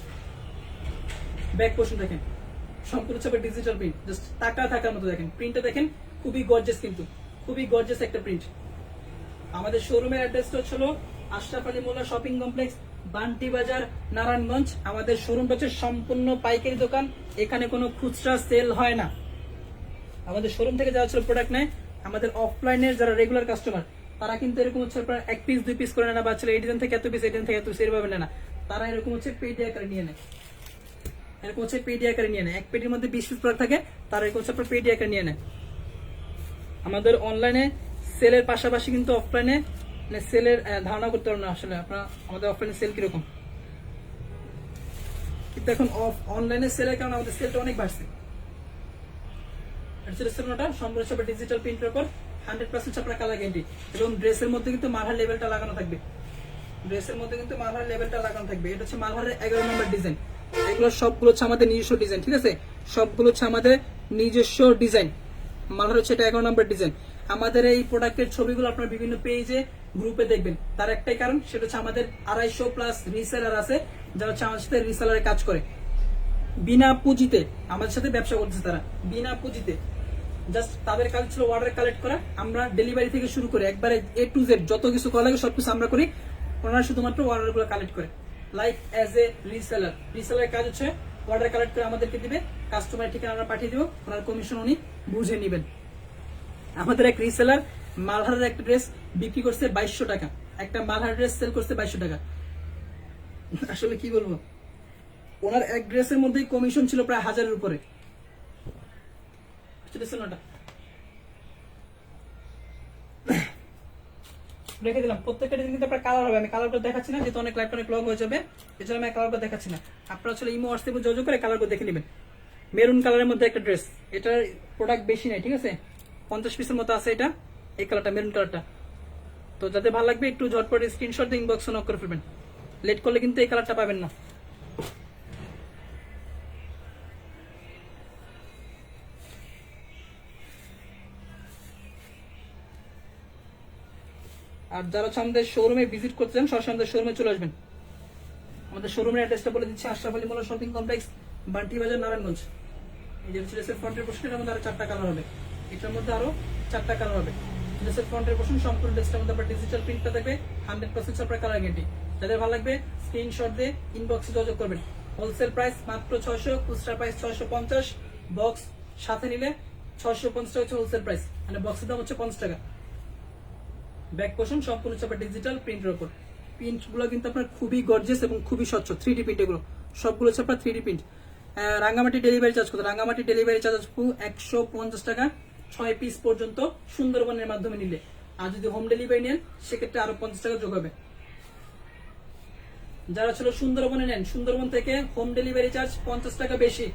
Speaker 1: ব্যাক পোর্শন দেখেন সম্পূর্ণ হচ্ছে ডিজিটাল প্রিন্ট, জাস্ট টাকা থাকার মতো। দেখেন প্রিন্টটা দেখেন, খুবই গর্জিয়াস, কিন্তু খুবই গর্জিয়াস একটা প্রিন্ট। আমাদের শোরুমের অ্যাড্রেসটা হচ্ছিল আশরাফ আলী মোল্লা শপিং কমপ্লেক্স, বান্টি বাজার, নারায়ণগঞ্জ। আমাদের শোরুমটা হচ্ছে সম্পূর্ণ পাইকারি দোকান, এখানে কোনো খুচরা সেল হয় না। আমাদের শোরুম থেকে যারা হচ্ছে প্রোডাক্ট নেয়, আমাদের অফলাইনের যারা রেগুলার কাস্টমার তারা কিন্তু এরকম হচ্ছে এক পিস 2 পিস করে নেয় না, বা এই ডিজাইন থেকে এত পিস, এই ডিজাইন থেকে এত পিস, এরভাবে নেয় না। তারা এরকম হচ্ছে পেডি আকারে নিয়ে নেয়, এরকম হচ্ছে পেডি আকারে নিয়ে নেয়। এক পেটির মধ্যে 20 পিস প্রোডাক্ট থাকে, তারা এরকম হচ্ছে পেডি আকারে নিয়ে নেয়। আমাদের অনলাইনে সেলের পাশাপাশি কিন্তু অফলাইনে সেলের ধারণা করতে পারবেন না আসলে আপনারা আমাদের অফলাইনে সেল কিরকম। কিন্তু এখন অনলাইনে সেলের কারণে আমাদের সেলটা অনেক বাড়ছে। সম্পূর্ণ ডিজিটাল প্রিন্টের উপর 100% ছাপা কালার গ্যারান্টি, এবং ড্রেসের মধ্যে কিন্তু মালহার লেভেলটা লাগানো থাকবে। ড্রেসের মধ্যে কিন্তু মালহার লেভেলটা লাগানো থাকবে। এটা হচ্ছে মালহারের 11 নম্বর ডিজাইন। এগুলো সবগুলো হচ্ছে আমাদের নিজস্ব ডিজাইন, ঠিক আছে? সবগুলো হচ্ছে আমাদের নিজস্ব ডিজাইন। মালহার হচ্ছে এটা 11 নম্বর ডিজাইন। আমাদের এই প্রোডাক্টের ছবিগুলো আপনারা বিভিন্ন পেজে গ্রুপে দেখবেন, তার একটাই কারণ, সেটা হচ্ছে আমাদের 250+ রিসেলার আছে যারা হচ্ছে আমাদের সাথে রিসেলারে কাজ করে, বিনা পুঁজিতে আমাদের সাথে ব্যবসা করতেছে। তারা বিনা পুঁজিতে, জাস্ট তাদের কাজ ছিল অর্ডার কালেক্ট করা। আমরা ডেলিভারি থেকে শুরু করে একবারে A to Z যত কিছু করা লাগে সবকিছু আমরা করি, ওনারা শুধুমাত্র অর্ডার গুলো কালেক্ট করে। লাইক অ্যাজ এ রিসেলার, রিসেলারের কাজ হচ্ছে অর্ডার কালেক্ট করে আমাদেরকে দিবে, কাস্টমারের ঠিকানা আমরা পাঠিয়ে দিব, ওনার কমিশন উনি বুঝে নেবেন। আমাদের এক রিসেলার মালহারের একটা ড্রেস বিক্রি করছে 2200 টাকা, একটা মালহার ড্রেস সেল করছে 2200 টাকা। আসলে কি বলবো, ওনার এক ড্রেসের মধ্যেই কমিশন ছিল প্রায় 1000-এর উপরে। রেখে দিলাম। প্রত্যেকটা ডিজাইন কিন্তু আপনার কালার হবে, আমি কালার করে দেখাচ্ছি না যেহেতু অনেক লাইফ অনেক লং হয়ে যাবে, এই জন্য আমি কালার করে দেখাচ্ছি না। আপনারা আসলে ইমো হোয়াটসঅ্যাপে যোগাযোগ করে কালার করে দেখে নেবেন। মেরুন কালারের মধ্যে একটা ড্রেস, এটার প্রোডাক্ট বেশি নাই, ঠিক আছে, 50 পিসের মতো আছে এটা, এই কালারটা মেরুন কালারটা। তো যাদের ভালো লাগবে একটু ঝটপট স্ক্রিনশট দিয়ে ইনবক্সে নক করে ফেলবেন, লেট করলে কিন্তু এই কালারটা পাবেন না। আর যারা হচ্ছে আমাদের শোরুমে ভিজিট করতে চান সরাসরি আমাদের শোরুমে চলে আসবেন। আমাদের শোরুমের অ্যাড্রেসটা বলে দিচ্ছি, আশরাফ আলী মোল্লা শপিং কমপ্লেক্স, বান্টি বাজার, নারায়ণগঞ্জ। এই যে ড্রেসের ফ্রন্টের পোর্শনের মধ্যে আরো 4টা কালার হবে, এটার মধ্যে আরো 4টা কালার হবে। ড্রেসের ফ্রন্টের পোর্শন সম্পূর্ণ ড্রেসটার মধ্যে আপনার ডিজিটাল প্রিন্টটা থাকবে, 100% আপনার কালার গ্যারান্টি। যাদের ভালো লাগবে স্ক্রিনশট দিয়ে ইনবক্সে যোগাযোগ করবেন। হোলসেল প্রাইস মাত্র 600, খুচরা প্রাইস 650, বক্স সাথে নিলে 650 টাকা হচ্ছে হোলসেল প্রাইস, মানে বক্সের দাম হচ্ছে 50 টাকা। ব্যাক পোর্শন সম্পূর্ণ হচ্ছে আপনার ডিজিটাল প্রিন্টের উপর। প্রিন্ট গুলো কিন্তু আপনার খুবই গর্জিয়াস এবং খুবই স্বচ্ছ, 3D প্রিন্ট এগুলো সবগুলো হচ্ছে আপনার 3D print. Rangamati delivery charge কত? রাঙ্গামাটি ডেলিভারি চার্জ 150 টাকা, 6 পিস পর্যন্ত সুন্দরবনের মাধ্যমে নিলে। আর যদি হোম ডেলিভারি নেন সেক্ষেত্রে আরো 50 টাকা যোগ হবে। যারা ছিল সুন্দরবনে নেন, সুন্দরবন থেকে হোম ডেলিভারি চার্জ 50 টাকা বেশি।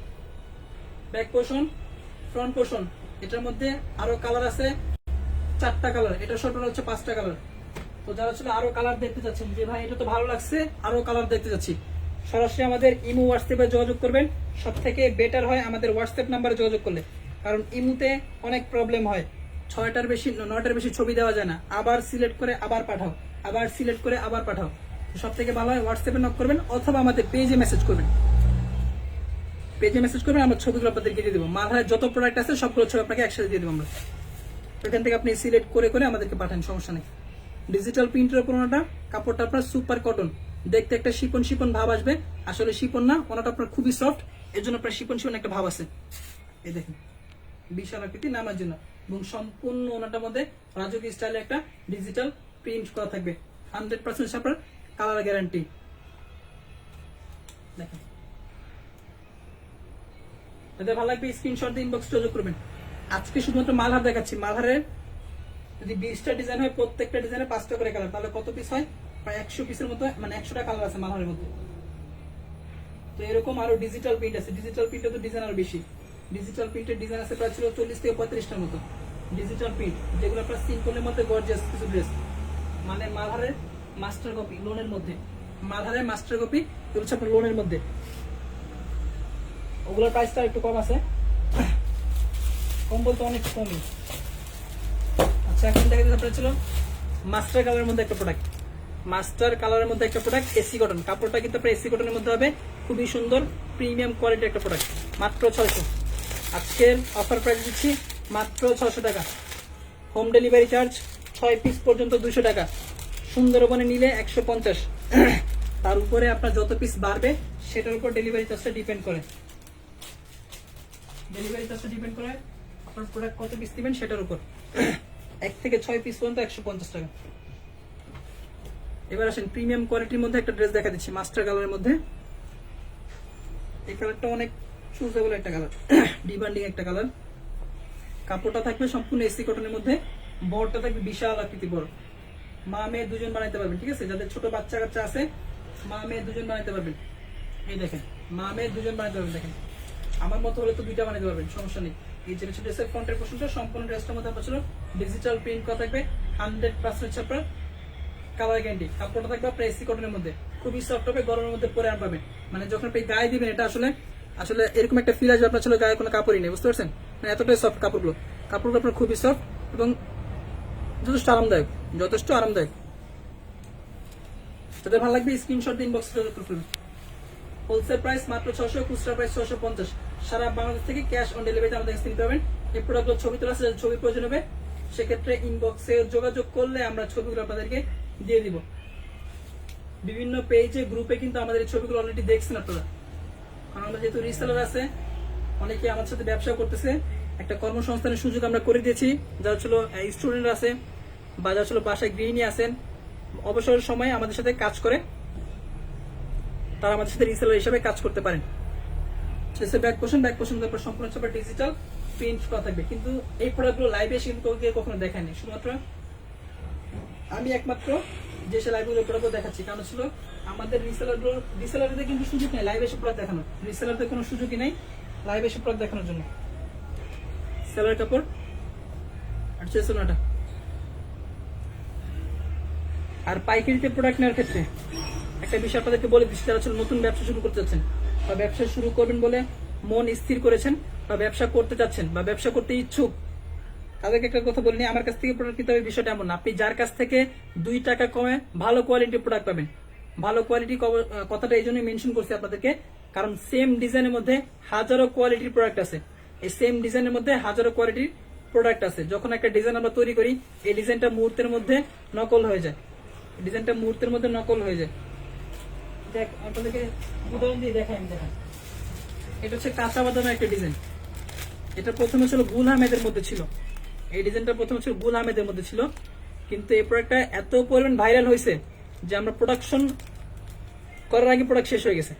Speaker 1: ব্যাক পোর্শন, ফ্রন্ট পোর্শন, এটার মধ্যে আরো কালার আছে 4টা কালার, এটা সবটা হচ্ছে 5টা কালার। তো যারা ছিল আরো কালার দেখতে চাচ্ছেন যে ভাই এটা তো ভালো লাগছে আরো কালার দেখতে যাচ্ছি, সরাসরি আমাদের ইমো হোয়াটসঅ্যাপে যোগাযোগ করবেন। সব থেকে বেটার হয় আমাদের হোয়াটসঅ্যাপ নাম্বারে যোগাযোগ করলে, কারণ ইমোতে অনেক প্রবলেম হয়, 6টার বেশি 9টার বেশি ছবি দেওয়া যায় না, আবার সিলেক্ট করে আবার পাঠাও, আবার সিলেক্ট করে আবার পাঠাও। সব থেকে ভালো হয় হোয়াটসঅ্যাপে নক করবেন অথবা আমাদের পেজে মেসেজ করবেন। পেজে মেসেজ করবেন, আমরা ছবিগুলো আপনাদেরকে দিয়ে দেবো। মালহারের যত প্রোডাক্ট আছে সবগুলো ছবি আপনাকে একসাথে দিয়ে দেবো আমরা। এখান থেকে আপনি সিলেক্ট করে করে আমাদেরকে পাঠান, সমস্যা নেই। ডিজিটাল প্রিন্টের উপর ওনাটা, কাপড়টা আপনার সুপার কটন, দেখতে একটা শিপন শিপন ভাব আসবে, আসলে শিপন না, ওনাটা আপনার খুবই সফট, এর জন্য আপনার শিপন শিপন একটা ভাব আছে। এই দেখেন বিশাল আকৃতি নামার জন্য, এবং সম্পূর্ণ ওনাটার মধ্যে রাজকীয় স্টাইলে একটা ডিজিটাল প্রিন্ট করা থাকবে, 100% আপনার কালার গ্যারান্টি। দেখেন যাদের ভালো লাগবে স্ক্রিনশট দিয়ে ইনবক্স যোগাযোগ করবেন। আজকে শুধুমাত্র মালহার দেখাচ্ছি, মালহারের যদি 20টা ডিজাইন হয় প্রত্যেকটা ডিজাইনে 5টা করে কালার, তাহলে কত পিস হয়? প্রায় 100 পিসের মতো, মানে 100টা কালার আছে মালহারের মধ্যে। তো এরকম আরো ডিজিটাল প্রিন্ট আছে, ডিজিটাল প্রিন্টে তো ডিজাইন আরো বেশি। ডিজিটাল প্রিন্টের ডিজাইন আছে প্রায় ছিল 40 থেকে 35টার মতো ডিজিটাল প্রিন্ট, যেগুলো আপনার সিম্পলের মধ্যে গর্জিয়াস কিছু ড্রেস, মানে মালহারের মাস্টার কপি লোনের মধ্যে, মালহারের মাস্টার কপি এগুলো হচ্ছে আপনার লোনের মধ্যে। ওগুলোর প্রাইসটা একটু কম আছে, কম বলতে অনেক কমই। আচ্ছা এখন দেখা যাচ্ছে আপনার ছিল মাস্টার কালারের মধ্যে একটা প্রোডাক্ট, মাস্টার কালারের মধ্যে একটা প্রোডাক্ট, এসি কটন, কাপড়টা কিন্তু আপনার এসি কটনের মধ্যে হবে, খুবই সুন্দর প্রিমিয়াম কোয়ালিটির একটা প্রোডাক্ট, মাত্র 600। আজকের অফার প্রাইস দিচ্ছি মাত্র 600 টাকা, হোম ডেলিভারি চার্জ 6 পিস পর্যন্ত 200 টাকা, সুন্দরবনে নিলে 150, তার উপরে আপনার যত পিস বাড়বে সেটার উপর ডেলিভারি চার্জটা ডিপেন্ড করে। ডেলিভারি চার্জটা ডিপেন্ড করে আপনার প্রোডাক্ট কত পিস দিবেন সেটার উপর, 1 থেকে 6 পিস পর্যন্ত 150 টাকা। এবার আসেন প্রিমিয়াম কোয়ালিটির মধ্যে একটা ড্রেস দেখা দিচ্ছি মাস্টার কালারের মধ্যে। এই কালারটা অনেক চুজেবল একটা কালার, ডিমান্ডিং একটা কালার। কাপড়টা থাকবে সম্পূর্ণ এসি কটনের মধ্যে, বড়টা থাকবে বিশাল আকৃতি বড়, মা মেয়ে দুজন বানাইতে পারবেন, ঠিক আছে। যাদের ছোট বাচ্চা কাচ্চা আছে মা মেয়ে দুজন বানাইতে পারবেন। এই দেখেন মা মেয়ে দুজন বানাইতে পারবেন, দেখেন আমার মতো হলে তো 2টা বানাইতে পারবেন, সমস্যা নেই। এই যে ড্রেসের ফ্রন্টের পোর্শনটা সম্পূর্ণ ড্রেসটার মধ্যে আপনার ছিল ডিজিটাল প্রিন্ট করা থাকবে, 100% আপনার কালার গ্যারান্টি। কাপড়টা থাকবে আপনার এসি কটনের মধ্যে, খুবই সফট হবে, গরমের মধ্যে পরে আন পাবেন, মানে যখন আপনি গায়ে দিবেন এটা আসলে আসলে এরকম একটা ফিল আসবে আপনার ছিল গায়ে কোনো কাপড়ই নেই, বুঝতে পারছেন, মানে এতটাই সফট কাপড়গুলো। কাপড়গুলো আপনার খুবই সফট এবং যথেষ্ট আরামদায়ক, যথেষ্ট আরামদায়ক। যাদের ভালো লাগবে স্ক্রিনশট দিয়ে ইনবক্সে যোগাযোগ করবেন। হোলসেল প্রাইস মাত্র 600, খুচরা প্রাইস 650। সারা বাংলাদেশ থেকে ক্যাশ অন ডেলিভারিতে আমাদের কাছে নিতে পারবেন। এই প্রোডাক্টগুলো ছবি তোলা আছে, ছবির প্রয়োজন হবে সেক্ষেত্রে ইনবক্সে যোগাযোগ করলে আমরা ছবিগুলো আপনাদেরকে দিয়ে দিব। বিভিন্ন পেজে গ্রুপে কিন্তু আমাদের এই ছবিগুলো অলরেডি দেখছেন আপনারা, কারণ আমরা যেহেতু রিসেলার আছে অনেকে আমার সাথে ব্যবসা করতেছে, একটা কর্মসংস্থানের সুযোগ আমরা করে দিয়েছি। যারা ছিল স্টুডেন্ট আছে বা যারা ছিল বাসায় গৃহিণী আছেন, অবসরের সময় আমাদের সাথে কাজ করে, তারা আমাদের সাথে রিসেলার হিসেবে কাজ করতে পারেন। ব্যাক পোর্শন তারপর সম্পূর্ণ ডিজিটাল প্রিন্ট করা থাকবে, কিন্তু এই প্রোডাক্টগুলো লাইভে এসে কিন্তু কখনো দেখায়নি, শুধুমাত্র আমি একমাত্র যে লাইভগুলো প্রোডাক্ট দেখাচ্ছি, কারণ ছিল আমাদের রিসেলারদের কিন্তু সুযোগ নেই লাইভ এসে প্রোডাক্ট দেখানোর, রিসেলারদের কোনো সুযোগই নেই লাইভ এসে প্রোডাক্ট দেখানোর জন্য। সেলার কাপড় আর চেসোনাটা। আর পাইকারিতে প্রোডাক্ট নেওয়ার ক্ষেত্রে একটা বিষয় আপনাদেরকে বলে দিচ্ছি, যারা নতুন ব্যবসা শুরু করতে যাচ্ছেন বা ব্যবসা শুরু করবেন বলে মন স্থির করেছেন বা ব্যবসা করতে যাচ্ছেন বা ব্যবসা করতে ইচ্ছুক, তাদেরকে একটা কথা বলিনি, আমার কাছ থেকে প্রোডাক্ট কিনতে হবে বিষয়টা এমন না। আপনি যার কাছ থেকে 2 টাকা কমে ভালো কোয়ালিটির প্রোডাক্ট পাবেন। ভালো কোয়ালিটি কথাটা এই জন্যই মেনশন করছি আপনাদেরকে, কারণ সেম ডিজাইনের মধ্যে হাজারো কোয়ালিটির প্রোডাক্ট আছে। এই সেম ডিজাইনের মধ্যে হাজারো কোয়ালিটির প্রোডাক্ট আছে। যখন একটা ডিজাইন আমরা তৈরি করি, এই ডিজাইনটা মুহূর্তের মধ্যে নকল হয়ে যায়, ডিজাইনটা মুহূর্তের মধ্যে নকল হয়ে যায়। দেখ আপনাদেরকে উদাহরণ দিয়ে দেখাই, আমি দেখাই। এটা হচ্ছে কাঁচা বাদামের একটা ডিজাইন। এটা প্রথমে ছিল গুল আহমেদের মধ্যে ছিল, এই ডিজাইনটা প্রথমে ছিল গুল আহমেদের মধ্যে ছিল, কিন্তু এই প্রোডাক্টটা এত পরিমাণ ভাইরাল হয়েছে যে আমরা প্রোডাকশন করার আগে প্রোডাক্ট শেষ হয়ে গেছে।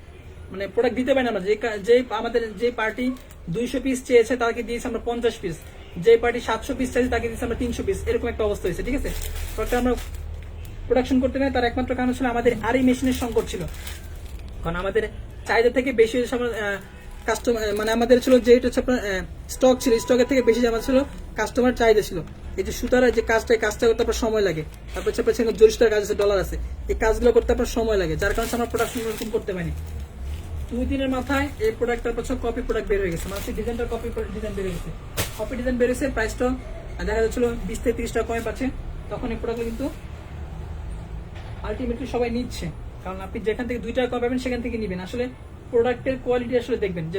Speaker 1: মানে প্রোডাক্ট দিতে পারি না আমরা, যে আমাদের যে পার্টি 200 পিস চেয়েছে তাকে দিয়েছি আমরা 50 পিস, যে পার্টি 700 পিস চাইছে তাকে দিয়েছি আমরা 300 পিস, এরকম একটা অবস্থা হয়েছে। ঠিক আছে, প্রোডাক্টটা আমরা প্রোডাকশন করতে নেই, তার একমাত্র কারণ ছিল আমাদের আরই মেশিনের সংকট ছিল। কারণ আমাদের চাহিদা থেকে বেশি কাস্টমার, মানে আমাদের ছিল যে এটা হচ্ছে আপনার স্টক ছিল, স্টকের থেকে বেশি আমার ছিল কাস্টমার চাহিদা ছিল। এই যে সুতার যে কাজটা করতে আপনার সময় লাগে, তারপর হচ্ছে আপনার জরিস্টার কাজ আছে, ডলার আছে, এই কাজগুলো করতে আপনার সময় লাগে, যার কারণে আমরা প্রোডাকশন এরকম করতে পারিনি। 2 দিনের মাথায় এই প্রোডাক্টটার পর কপি প্রোডাক্ট বের হয়ে গেছে, মানে ডিজাইনটা কপি ডিজাইন বের হয়ে গেছে, কপি ডিজাইন বের হয়েছে, প্রাইসটা দেখা যাচ্ছিল 20 থেকে 30 টাকা কমে পাচ্ছে। তখন এই প্রোডাক্টগুলো কিন্তু আলটিমেটলি সবাই নিচ্ছে, কারণ আপনি যেখান থেকে 2 টাকা কম পাবেন সেখান থেকে নিবেন। আসলে প্রোডাক্টের কোয়ালিটি আসলে দেখবেন যে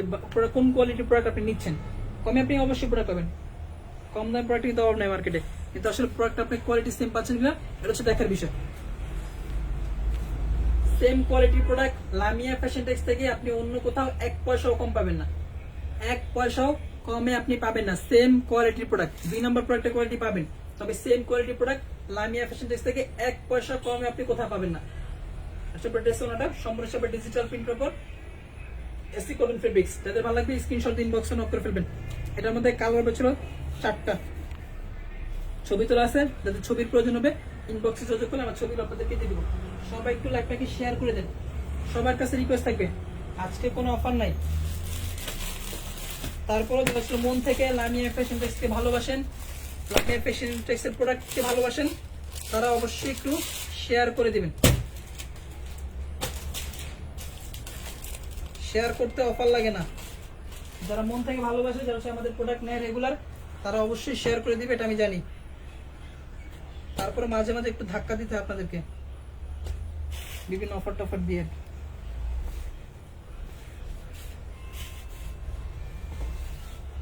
Speaker 1: কোন কোয়ালিটির প্রোডাক্ট আপনি নিচ্ছেন। কমে আপনি অবশ্যই প্রোডাক্ট পাবেন, কম দামের প্রোডাক্ট কিন্তু অভাব নেই মার্কেটে, কিন্তু আসলে প্রোডাক্ট আপনি কোয়ালিটি সেম পাচ্ছেন কিনা এটা হচ্ছে দেখার বিষয়। সেম কোয়ালিটির প্রোডাক্ট লামিয়া ফ্যাশন টেক্স থেকে আপনি অন্য কোথাও 1 পয়সাও কম পাবেন না, 1 পয়সাও কমে আপনি পাবেন না। সেম কোয়ালিটির প্রোডাক্ট 2 নম্বর প্রোডাক্টের কোয়ালিটি পাবেন, তবে সেম কোয়ালিটির প্রোডাক্ট লামিয়া ফ্যাশন টেক্স থেকে 1 পয়সা কমে আপনি কোথাও পাবেন না। আচ্ছা, ড্রেসটা সম্পূর্ণ হিসাবে ডিজিটাল প্রিন্টের উপর এসি কটন ফেব্রিক্স। যাদের ভালো লাগবে স্ক্রিনশট দিন, ইনবক্সে নক করে ফেলবেন। এটার মধ্যে কালার ছিল 4টা, ছবি তোলা আছে, যাদের ছবির প্রয়োজন হবে ইনবক্সে যোগাযোগ করলে আমার ছবিগুলো আপনাদেরকে দিয়ে দিব। সবাই একটু লাইভটাকে শেয়ার করে দেন, সবার কাছে রিকোয়েস্ট থাকবে, আজকে কোনো অফার নাই। তারপরে যারা মন থেকে লামিয়া ফ্যাশন টেক্সকে ভালোবাসেন, লামিয়া ফ্যাশন টেক্সের প্রোডাক্টকে ভালোবাসেন, তারা অবশ্যই একটু শেয়ার করে দিবেন। শেয়ার করতে অফার লাগে না, যারা মন থেকে ভালোবাসে, যারা আমাদের প্রোডাক্ট নেয় রেগুলার, তারা অবশ্যই শেয়ার করে দিবে, এটা আমি জানি। তারপরে মাঝে মাঝে একটু ধাক্কা দিতে হয় আপনাদেরকে বিভিন্ন অফার টফার দিয়ে।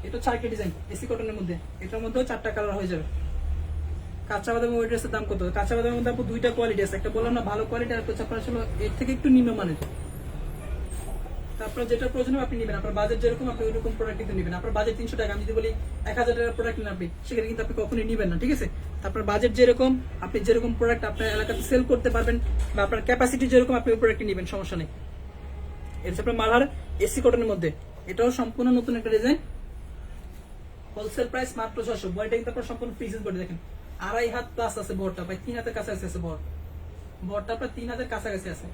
Speaker 1: এটা 4টা ডিজাইন এসি কটনের মধ্যে, এটার মধ্যেও 4টা কালার হয়ে যাবে। কাঁচা বাদাম ওই ড্রেসের দাম কত? কাঁচা বাদামের মধ্যে আপু 2টা কোয়ালিটি আছে, একটা বললাম না ভালো কোয়ালিটি, আর হচ্ছে আপনার আসলে এর থেকে একটু নিম্নমানের। আপনার যেটা প্রয়োজন আপনি নেবেন, আপনার বাজেট যেরকম আপনি ওইরকম প্রোডাক্ট কিন্তু নেবেন। আপনার বাজেট 300 টাকা, আমি যদি বলি 1000 টাকার প্রোডাক্ট নেন আপনি, সেখানে কিন্তু আপনি কখনোই নেবেন না। ঠিক আছে, আপনার বাজেট যেরকম, আপনি যেরকম প্রোডাক্ট আপনার এলাকাতে সেল করতে পারবেন বা আপনার ক্যাপাসিটি যেরকম, আপনি ওই প্রোডাক্টটি নেবেন, সমস্যা নেই। এটা হচ্ছে আপনার মালহার এসি কটনের মধ্যে, এটাও সম্পূর্ণ নতুন একটা ডিজাইন। হোলসেল প্রাইস মাত্র 600। বডিটা কিন্তু আপনার সম্পূর্ণ ফ্রিজেস বডি, দেখেন 2.5 হাত প্লাস আছে বড়টা, প্রায় 3 হাতের কাছাকাছি আছে বড়টা প্রায় 3 হাতের কাছাকাছি আছে।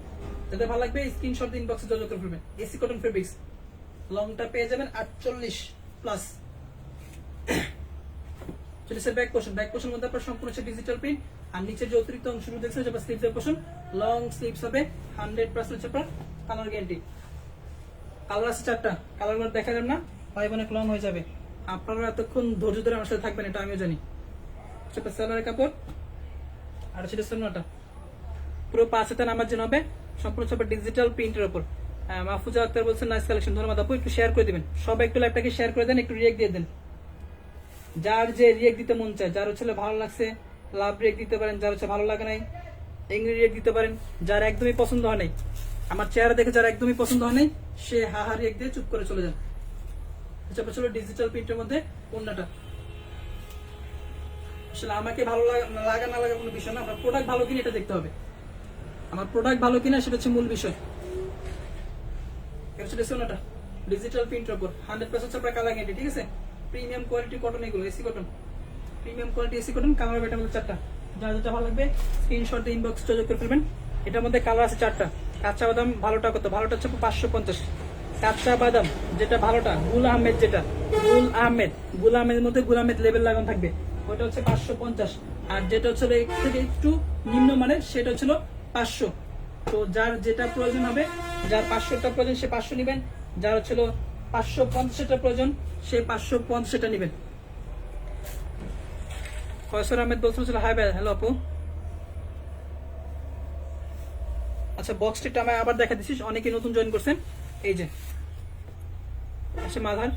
Speaker 1: যাদের ভালো লাগবে স্ক্রিনশট দিয়ে ইনবক্সে যোগাযোগ করে ফেলবেন। এসি কটন ফেব্রিক্স, লংটা পেয়ে যাবেন 48 প্লাস। ব্যাক পোর্শন মধ্যে আপনার সম্পূর্ণ হচ্ছে ডিজিটাল প্রিন্ট, আর নিচে যে অতিরিক্ত অংশগুলো দেখছেন যেটা স্লিভসের পোর্শন, লং স্লিভস হবে, 100% হচ্ছে আপনার কালার গ্যারান্টি। কালার আছে 4টা, কালারগুলো দেখা যাবে না, পাইব অনেক লং হয়ে যাবে। আপনারা এতক্ষণ ধৈর্য ধরে আমার সাথে থাকবেন, এটা আমিও জানি। সেটা সেলারের কাপড়, আর সেটা সোনাটা পুরো 5 হাতে নামার জন্য হবে, সম্পূর্ণ সব ডিজিটাল প্রিন্টের উপর। মাহফুজা আক্তার বলছেন নাইস কালেকশন, ধন্যবাদ আপু। একটু শেয়ার করে দিবেন, সবাই একটু লাইভটাকে শেয়ার করে দেন, একটু রিয়েক্ট দিয়ে দেন। যার যে রিয়েক্ট দিতে মন চায়, যার হচ্ছে ভালো লাগছে লাভ রিয়েক্ট দিতে পারেন, যার হচ্ছে ভালো লাগে নাই এংরি রিয়েক্ট দিতে পারেন, যার একদমই পছন্দ হয় নাই, আমার চেহারা দেখে যার একদমই পছন্দ হয় নাই, সে হাহা রিয়েক্ট দিয়ে চুপ করে চলে যান। ছিল ডিজিটাল প্রিন্টের মধ্যে ওড়নাটা। আসলে আমাকে ভালো লাগা না লাগা কোনো বিষয় না, আপনার প্রোডাক্ট ভালো কিনা এটা দেখতে হবে। আমার প্রোডাক্ট ভালো কিনা সেটা হচ্ছে মূল বিষয়। এটা হচ্ছে সোনাটা ডিজিটাল প্রিন্টের উপর 100% আপনার কালার গ্যারান্টি। ঠিক আছে, প্রিমিয়াম কোয়ালিটি কটন, এগুলো AC cotton, premium quality AC cotton. Colour হবে এটা মধ্যে 4টা, যার যেটা ভালো লাগবে স্ক্রিনশট দিয়ে ইনবক্স যোগাযোগ করে ফেলবেন। এটার মধ্যে কালার আছে 4টা। কাঁচা বাদাম ভালোটা কত? ভালোটা হচ্ছে 550। কাঁচা বাদাম যেটা ভালোটা, গুল আহমেদ, যেটা গুল আহমেদের মধ্যে গুল আহমেদ লেবেল লাগানো থাকবে, ওটা হচ্ছে 550। আর যেটা হচ্ছে এর থেকে একটু নিম্ন মানের সেটা হচ্ছিল 500। তো যার যেটা প্রয়োজন হবে, যার 500টা প্রয়োজন সে 500 নেবেন, যার হচ্ছিল 550টা প্রয়োজন সে 550টা নেবেন। কয়সর আহমেদ বলছিল হাই ভাই, হ্যালো আপু। আচ্ছা বক্সটিটা আমি আবার দেখা দিচ্ছি, অনেকে নতুন জয়েন করছেন। এই যে আচ্ছা মাধার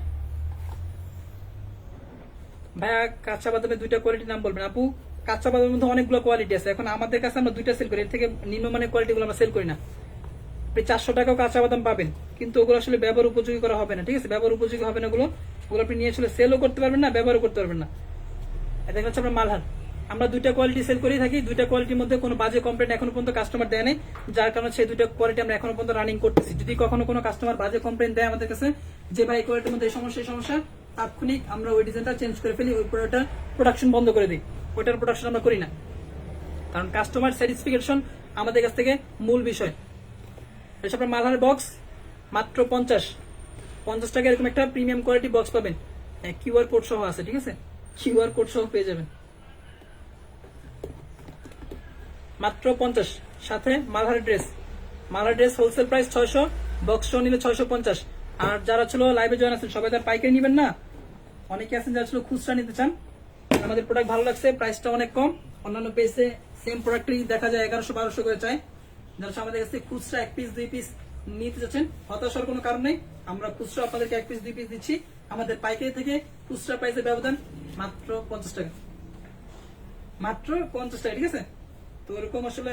Speaker 1: ভাইয়া, কাঁচা বাদামের 2টা কোয়ালিটির নাম বলবেন। আপু কাঁচা বাদামের মধ্যে অনেকগুলো কোয়ালিটি আছে, এখন আমাদের কাছে আমরা 2টা সেল করি, এর থেকে নিম্নমানের কোয়ালিটিগুলো আমরা সেল করি না। আপনি 400 টাকাও কাঁচা বাদাম পাবেন, কিন্তু ওগুলো আসলে ব্যবহার উপযোগী করা হবে না, ঠিক আছে? ব্যবহার উপযোগী হবে না ওগুলো, ওগুলো আপনি নিয়ে আসলে সেলও করতে পারবেন না, ব্যবহারও করতে পারবেন না। দেখা যাচ্ছে আপনার মালহার, আমরা 2টা কোয়ালিটি সেল করে থাকি। 2টা কোয়ালিটির মধ্যে কোনো বাজে কমপ্লেন এখনো পর্যন্ত কাস্টমার দেয় নাই, যার কারণে সেই 2টা কোয়ালিটি আমরা এখনো পর্যন্ত রানিং করতেছি। যদি কখনো কোনো কাস্টমার বাজে কমপ্লেন দেয় আমাদের কাছে যে ভাই কোয়ালিটির মধ্যে এই সমস্যা, তাৎক্ষণিক আমরা ওই ডিজাইনটা চেঞ্জ করে ফেলি, ওই প্রোডাক্টটা প্রোডাকশন বন্ধ করে দিই। ওইটার প্রোডাকশন আমরা করি না, কারণ কাস্টমার স্যাটিসফিকেশন আমাদের কাছ থেকে মূল বিষয়। এটা আপনার মালহার বক্স মাত্র 50 টাকা। এরকম একটা প্রিমিয়াম কোয়ালিটি বক্স পাবেন, কিউআর কোড সহ আছে, ঠিক আছে? কিউআর কোড সহ পেয়ে যাবেন মাত্র 50। সাথে Malhar dress wholesale price 600, box সহ নিলে 650। আর যারা ছিল লাইভে জয়েন আছেন সবাই তার পাইকারি নেবেন না, অনেকে আছেন যারা ছিল খুচরা নিতে চান। আমাদের প্রোডাক্ট ভালো লাগছে, প্রাইসটা অনেক কম। অন্যান্য পেজে সেম প্রোডাক্টই দেখা যায় 1100-1200 করে চায়। যারা আমাদের কাছে খুচরা 1 পিস 2 পিস নিতে চাচ্ছেন, হতাশার কোনো কারণ নেই, আমরা খুচরা আপনাদেরকে 1 পিস 2 পিস দিচ্ছি। আমাদের পাইকারি থেকে খুচরা প্রাইসের ব্যবধান মাত্র 50 টাকা, মাত্র 50 টাকা, ঠিক আছে? তো ওরকম আসলে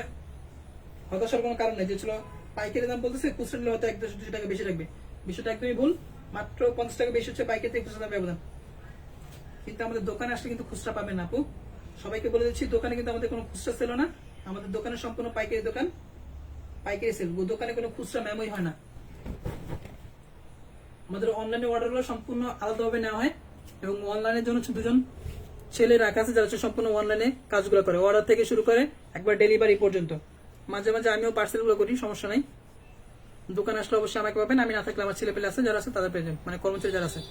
Speaker 1: হতাশার কোনো কারণ নেই, যে ছিল পাইকারি দাম বলতেছে, খুচরা নিলে হয়তো 100-200 টাকা বেশি লাগবে। বিষয়টা একদমই ভুল, মাত্র 50 টাকা বেশি হচ্ছে পাইকারি থেকে খুচরা দাম ব্যবধান। কিন্তু আমাদের দোকানে আসলে কিন্তু খুচরা পাবেন না আপু, সবাইকে বলে দিচ্ছি, দোকানে কিন্তু আমাদের কোনো খুচরা সেল না। আমাদের দোকানে সম্পূর্ণ পাইকারি দোকান, পাইকারি সেল, দোকানে কোনো খুচরা মেমোই হয় না। আমাদের অনলাইনে অর্ডারগুলো সম্পূর্ণ আলাদাভাবে নেওয়া হয়, এবং অনলাইনের জন্য 2জন ছেলে রাখা আছে যারা সম্পূর্ণ অনলাইনে কাজগুলো করে, অর্ডার থেকে শুরু করে একবার ডেলিভারি পর্যন্ত। মাঝে মাঝে আমিও পার্সেলগুলো করি, সমস্যা নাই। দোকানে আসলে অবশ্যই আমাকে পাবেন, আমি না থাকলে আমার ছেলে পেলে আছে যারা আছে তাদের পেয়ে যাবেন, মানে কর্মচারী যারা আছে।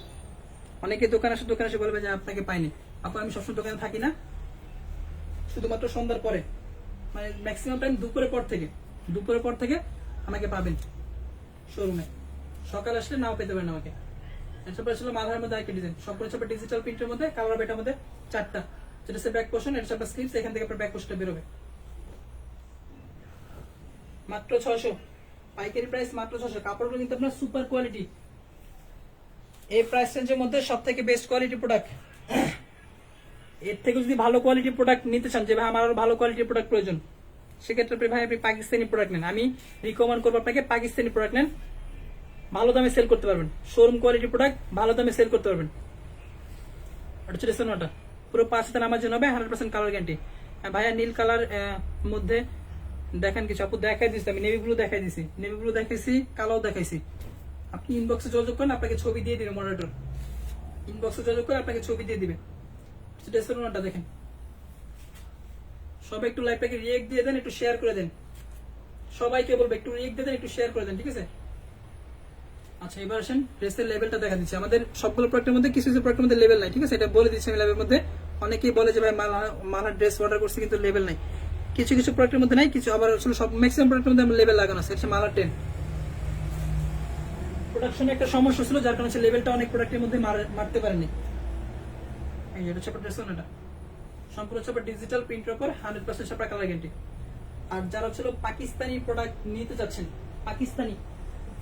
Speaker 1: অনেকে দোকানে এসে বলবে যে আপনাকে পাইনি। আপু আমি সবসময় দোকানে থাকি না, শুধুমাত্র সন্ধ্যার পরে, মানে ম্যাক্সিমাম টাইম দুপুরের পর থেকে আমাকে পাবেন শোরুমে। সকাল আসলে নাও পেতে পারেন আমাকে। এরপরে ছিল মালহার মধ্যে আরেকটা ডিজাইন, সম্পূর্ণ হচ্ছে ডিজিটাল প্রিন্টের মধ্যে, কালার হবে এটার মধ্যে 4টা। যেটা হচ্ছে ব্যাক পোর্শন, এটা হচ্ছে আপনার স্লিপস, এখান থেকে আপনার ব্যাক পোর্শনটা বেরোবে। মাত্র 600 পাইকারি প্রাইস, মাত্র 600। কাপড়গুলো কিন্তু আপনার সুপার কোয়ালিটি, এই প্রাইস রেঞ্জের মধ্যে সব থেকে বেস্ট কোয়ালিটি প্রোডাক্ট। এর থেকে যদি ভালো কোয়ালিটি প্রোডাক্ট নিতে চান, যে ভাই আমার আরো ভালো কোয়ালিটির প্রোডাক্ট প্রয়োজন, সেক্ষেত্রে ভাই আপনি পাকিস্তানি প্রোডাক্ট নেন। আমি রিকমেন্ড করবো আপনাকে পাকিস্তানি প্রোডাক্ট নেন, ভালো দামে সেল করতে পারবেন। শোরুম কোয়ালিটি প্রোডাক্ট ভালো দামে সেল করতে পারবেন। ওটা হচ্ছে রেসনটা, পুরো 5 হাজার আমার জন্য হবে, 100% কালার গ্যারান্টি। ভাইয়া নীল কালার মধ্যে দেখেন কিছু, আপু দেখাই দিচ্ছি, আমি নেভি ব্লু দেখাই দিছি, নেভি ব্লু দেখাইছি, কালোও দেখাইছি। আপনি ইনবক্সে যোগাযোগ করেন, আপনাকে ছবি দিয়ে দিবে মডারেটর, ইনবক্সে যোগাযোগ করে আপনাকে ছবি দিয়ে দিবে। ডেসোনারটা দেখেন, সবাই একটু লাইভটাকে রিয়েক্ট দিয়ে দেন, একটু শেয়ার করে দেন, সবাইকে বলবো একটু রিয়েক্ট দিয়ে দেন, একটু শেয়ার করে দেন, ঠিক আছে? আচ্ছা এবার আসেন ড্রেসের লেভেলটা দেখা দিচ্ছি। আমাদের সবগুলো প্রোডাক্টের মধ্যে কিছু প্রোডাক্টের মধ্যে লেভেল নাই, ঠিক আছে? এটা বলে দিচ্ছি আমি লেভেলের মধ্যে। অনেকেই বলে যে ভাই মালহার ড্রেস অর্ডার করছি কিন্তু লেভেল নাই, কিছু প্রোডাক্টের মধ্যে নাই, কিছু আবার আসলে সব ম্যাক্সিমাম প্রোডাক্টের মধ্যে লেভেল লাগানো আছে। এটা মালহার 10 প্রোডাকশনে একটা সমস্যা ছিল, যার কারণে লেভেলটা অনেক প্রোডাক্টের মধ্যে মারতে পারেনি। এই এটা হচ্ছে ড্রেস, এটা সম্পূর্ণ হচ্ছে ডিজিটাল প্রিন্টের উপর 100% ছাপা কালার গ্যারান্টি। আর যারা ছিল পাকিস্তানি প্রোডাক্ট নিতে চাচ্ছেন, পাকিস্তানি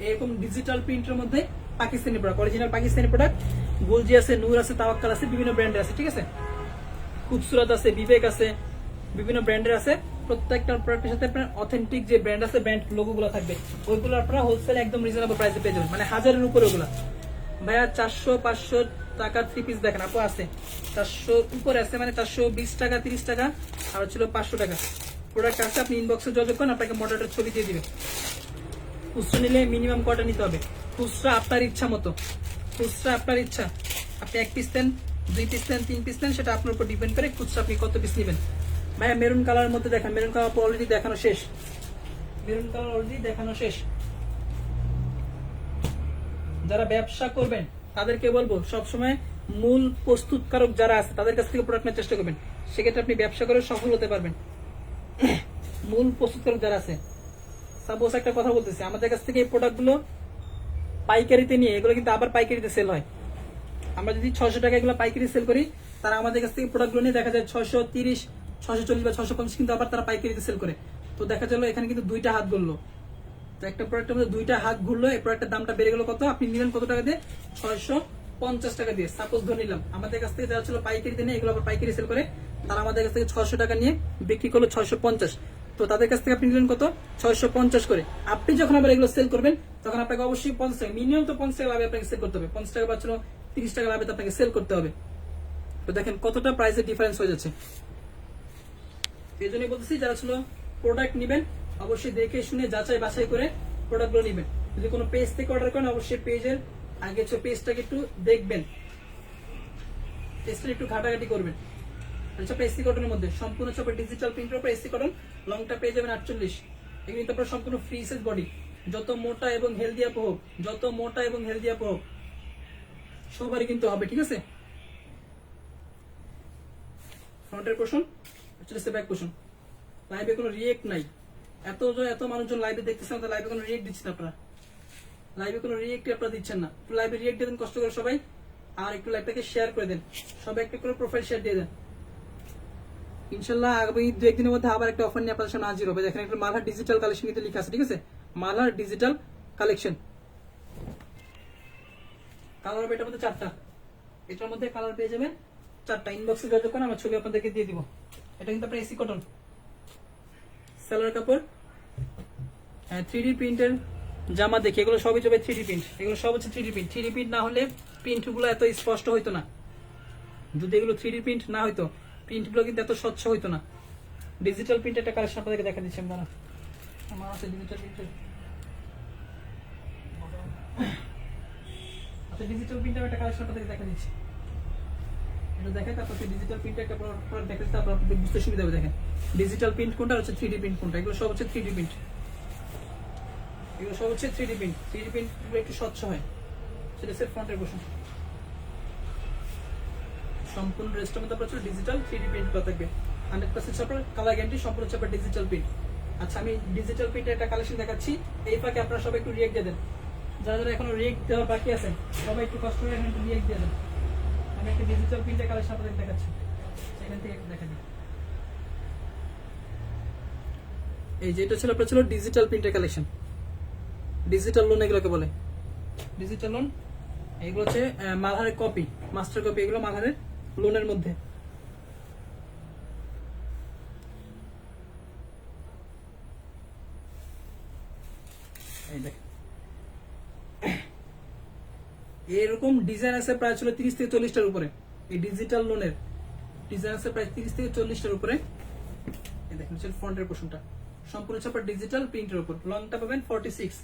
Speaker 1: এরকম ডিজিটাল প্রিন্টের মধ্যে Pakistani product, original Pakistani product, Golgi আছে, নূর আছে, তাওয়াক্কাল আছে, বিভিন্ন ব্র্যান্ডের আছে, ঠিক আছে? খুবসুরত আছে, বিবেক আছে, বিভিন্ন ব্র্যান্ডের আছে। প্রত্যেকটা প্রোডাক্টের সাথে আপনার অথেন্টিক যে ব্র্যান্ড আছে, ব্র্যান্ড লোগোগুলো থাকবে, ওইগুলো আপনারা হোলসেল একদম রিজনেবল প্রাইসে পেয়ে যাবেন, মানে 1000-এর উপরে ওগুলো। ভাইয়া 400-500 টাকার 3 পিস দেখেন আপু আছে, 400 উপরে আছে, মানে 420 টাকা, 30 টাকা, আর হচ্ছিল 500 টাকা প্রোডাক্ট আছে। আপনি ইনবক্সে যোগাযোগ করেন, আপনাকে মডেলের ছবি দিয়ে দিবে। খুচরা নিলে মিনিমাম কটা নিতে হবে, খুচরা আপনার ইচ্ছা মতো, খুচরা আপনার ইচ্ছা, আপনি 1 পিস দেন, 2 পিস দেন, 3 পিস দেন, সেটা আপনার উপর ডিপেন্ড করে খুচরা আপনি কত পিস নেবেন। ভাইয়া মেরুন কালারের মধ্যে দেখেন, মেরুন কালার অলরেডি দেখানো শেষ, মেরুন কালার অলরেডি দেখানো শেষ। যারা ব্যবসা করবেন তাদেরকে বলবো সবসময় মূল প্রস্তুতকারক যারা আছে তাদের কাছ থেকে প্রোডাক্ট নেওয়ার চেষ্টা করবেন, সেক্ষেত্রে আপনি ব্যবসা করে সফল হতে পারবেন। মূল প্রস্তুতকারক যারা আছে, সাপোজ একটা কথা বলতেছি, আমাদের কাছ থেকে এই প্রোডাক্টগুলো পাইকারিতে নিয়ে এগুলো কিন্তু আবার পাইকারিতে সেল হয়। আমরা যদি 600 টাকা এগুলো পাইকারি সেল করি, তারা আমাদের কাছ থেকে প্রোডাক্টগুলো নিয়ে দেখা যায় 630, 640 বা 650 কিন্তু আবার তারা পাইকারিতে সেল করে। তো দেখা গেল এখানে কিন্তু দুইটা হাত ঘুরলো, তো একটা প্রোডাক্টের মধ্যে দুইটা হাত ঘুরলো, এই প্রোডাক্টের দামটা বেড়ে গেল কত, আপনি নিলেন কত টাকা দিয়ে, 650 টাকা দিয়ে। সাপোজ ধরে নিলাম আমাদের কাছ থেকে যারা ছিল পাইকারিতে নিয়ে এগুলো আবার পাইকারি সেল করে, তারা আমাদের কাছ থেকে 600 টাকা নিয়ে বিক্রি করলো 650, তো তাদের কাছ থেকে আপনি নিলেন কত, 650 করে। আপনি যখন আবার এগুলো সেল করবেন তখন আপনাকে অবশ্যই 50 টাকা, মিনিমাম তো 50 টাকা লাভে আপনাকে সেল করতে হবে, 50 টাকা পাচ্ছিল 30 টাকা লাভে আপনাকে সেল করতে হবে। তো দেখেন কতটা প্রাইসের ডিফারেন্স হয়ে যাচ্ছে। এই জন্যই বলতেছি যারা ছিল প্রোডাক্ট নিবেন অবশ্যই দেখে শুনে যাচাই বাছাই করে প্রোডাক্টগুলো নিবেন। যদি কোনো পেজ থেকে অর্ডার করেন অবশ্যই পেজের আগে পেজটাকে একটু দেখবেন, পেজটা একটু ঘাটাঘাটি করবেন। এসি কটনের মধ্যে সম্পূর্ণ চাপের ডিজিটাল প্রিন্টের উপর এসি কটন, লংটা পেয়ে যাবেন 48। এগুলো কিন্তু আপনার সম্পূর্ণ ফ্রি সাইজ বডি, যত মোটা এবং হেলদি আপ হোক, যত মোটা এবং হেলদি আপ হোক সবারই কিন্তু হবে, ঠিক আছে। ফ্রন্টের পোর্শন, ব্যাক পোর্শন। লাইভে কোনো রিয়েক্ট নাই, এত মানুষজন লাইভে দেখতেছেন, লাইভে কোনো রিয়েক্ট দিচ্ছেন আপনারা, লাইভে কোনো রিয়েক্ট আপনারা দিচ্ছেন না। একটু লাইভে রিয়েক্ট দিয়ে দেন কষ্ট করে সবাই, আর একটু লাইভটাকে শেয়ার করে দেন, সবাই একটা করে প্রোফাইল শেয়ার দিয়ে দেন। ইনশাল্লাহ আগামী 2-1 দিনের মধ্যে আবার একটা অফার নিয়ে আপনাদের সামনে হাজির হবে। দেখেন একটা মালহার ডিজিটাল কালেকশন কিন্তু লেখা আছে, ঠিক আছে, মালহার ডিজিটাল কালেকশন। কালার হবে এটার মধ্যে 4টা, এটার মধ্যে কালার পেয়ে যাবেন 4টা। ইনবক্সে যোগাযোগ করেন, আমার ছবি আপনাদেরকে দিয়ে দিব। এটা কিন্তু আপনার এসি কটন, সেলার কাপড়, 3D প্রিন্টের জামা। দেখি এগুলো সবই যাবে 3D প্রিন্ট, এগুলো সব হচ্ছে 3D প্রিন্ট। 3D প্রিন্ট না হলে প্রিন্টগুলো এত স্পষ্ট হইতো না, যদি এগুলো 3D প্রিন্ট না হইতো প্রিন্টগুলো কিন্তু এত স্বচ্ছ হইতো না। ডিজিটাল প্রিন্ট একটা কালেকশন আপনাদেরকে দেখা দিচ্ছি আমরা, আমার আছে ডিজিটাল প্রিন্টের। আচ্ছা ডিজিটাল প্রিন্টের একটা কালেকশন আপনাদেরকে দেখা দিচ্ছি, এটা দেখেন, তারপর ডিজিটাল প্রিন্ট একটা প্রোডাক্ট দেখেন, তারপর আপনাদের বুঝতে সুবিধা হবে। দেখেন ডিজিটাল প্রিন্ট কোনটা, হচ্ছে 3D প্রিন্ট কোনটা, এগুলো সব হচ্ছে 3D প্রিন্ট, এগুলো সব হচ্ছে 3D প্রিন্ট। 3D প্রিন্ট একটু স্বচ্ছ হয়, সেটা হচ্ছে ফ্রন্টের পোর্শন। সম্পূর্ণ ড্রেসটার মধ্যে আপনার ডিজিটাল 3D প্রিন্ট করা থাকবে, 100% ছাপার, কালার গ্যারান্টি, সম্পূর্ণ ছাপার ডিজিটাল প্রিন্ট। আচ্ছা আমি ডিজিটাল প্রিন্টের একটা কালেকশন দেখাচ্ছি, এই ফাঁকে আপনারা সবাই একটু রিয়েক্ট দিয়ে দেন, যারা যারা এখনো রিয়েক্ট দেওয়ার বাকি আছেন সবাই একটু কষ্ট করে একটু রিয়েক্ট দিয়ে দেন। আমি একটা ডিজিটাল প্রিন্টের কালেকশন আপনাদের দেখাচ্ছি, সেখান থেকে একটু দেখেন। এই যে এটা ছিল আপনার ছিল ডিজিটাল প্রিন্টের কালেকশন, ডিজিটাল লোন এগুলোকে বলে, ডিজিটাল লোন। এগুলো হচ্ছে মালহারের কপি, মাস্টার কপি, এগুলো মালহারের লোনের মধ্যে। এই দেখেন এরকম ডিজাইন আছে প্রায় ছিল 30 থেকে 40টার উপরে। এই ডিজিটাল লোনের ডিজাইন আছে প্রায় 30 থেকে 40টার উপরে। এই দেখেন ফ্রন্টের পোর্শনটা সম্পূর্ণ ছাপা ডিজিটাল প্রিন্টের উপর। লংটা পাবেন 46,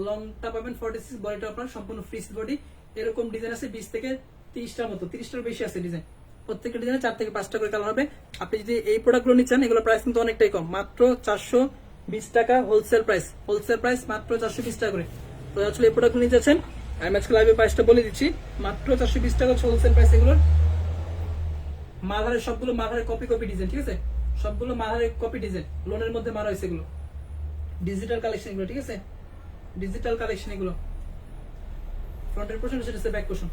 Speaker 1: লংটা পাবেন 46, বডিটা আপনার সম্পূর্ণ ফ্রি বডি। এরকম ডিজাইন আছে 20 থেকে 30টার মতো, 30টার বেশি আছে ডিজাইন। প্রত্যেকটা ডিজাইনে 4 থেকে 5টা করে কালার হবে। আপনি যদি এই প্রোডাক্টগুলো নিচ্ছেন, এগুলো প্রাইস কিন্তু অনেকটাই কম, মাত্র 420 টাকা হোলসেল প্রাইস, হোলসেল প্রাইস মাত্র 420 টাকা করে। তো আসলে এই প্রোডাক্টগুলো নিতে যাচ্ছেন, আমি আজকে লাইভে প্রাইসটা বলে দিচ্ছি, মাত্র 420 টাকা হচ্ছে হোলসেল প্রাইস। এগুলোর মালহারের সবগুলো মালহারের কপি ডিজাইন, ঠিক আছে, সবগুলো মালহারের কপি ডিজাইন, লোনের মধ্যে মারা হয়েছে এগুলো। ডিজিটাল কালেকশন এগুলো, ঠিক আছে, ডিজিটাল কালেকশন এগুলো। ফ্রন্টের পোর্শন, সেটা হচ্ছে ব্যাক পোর্শন।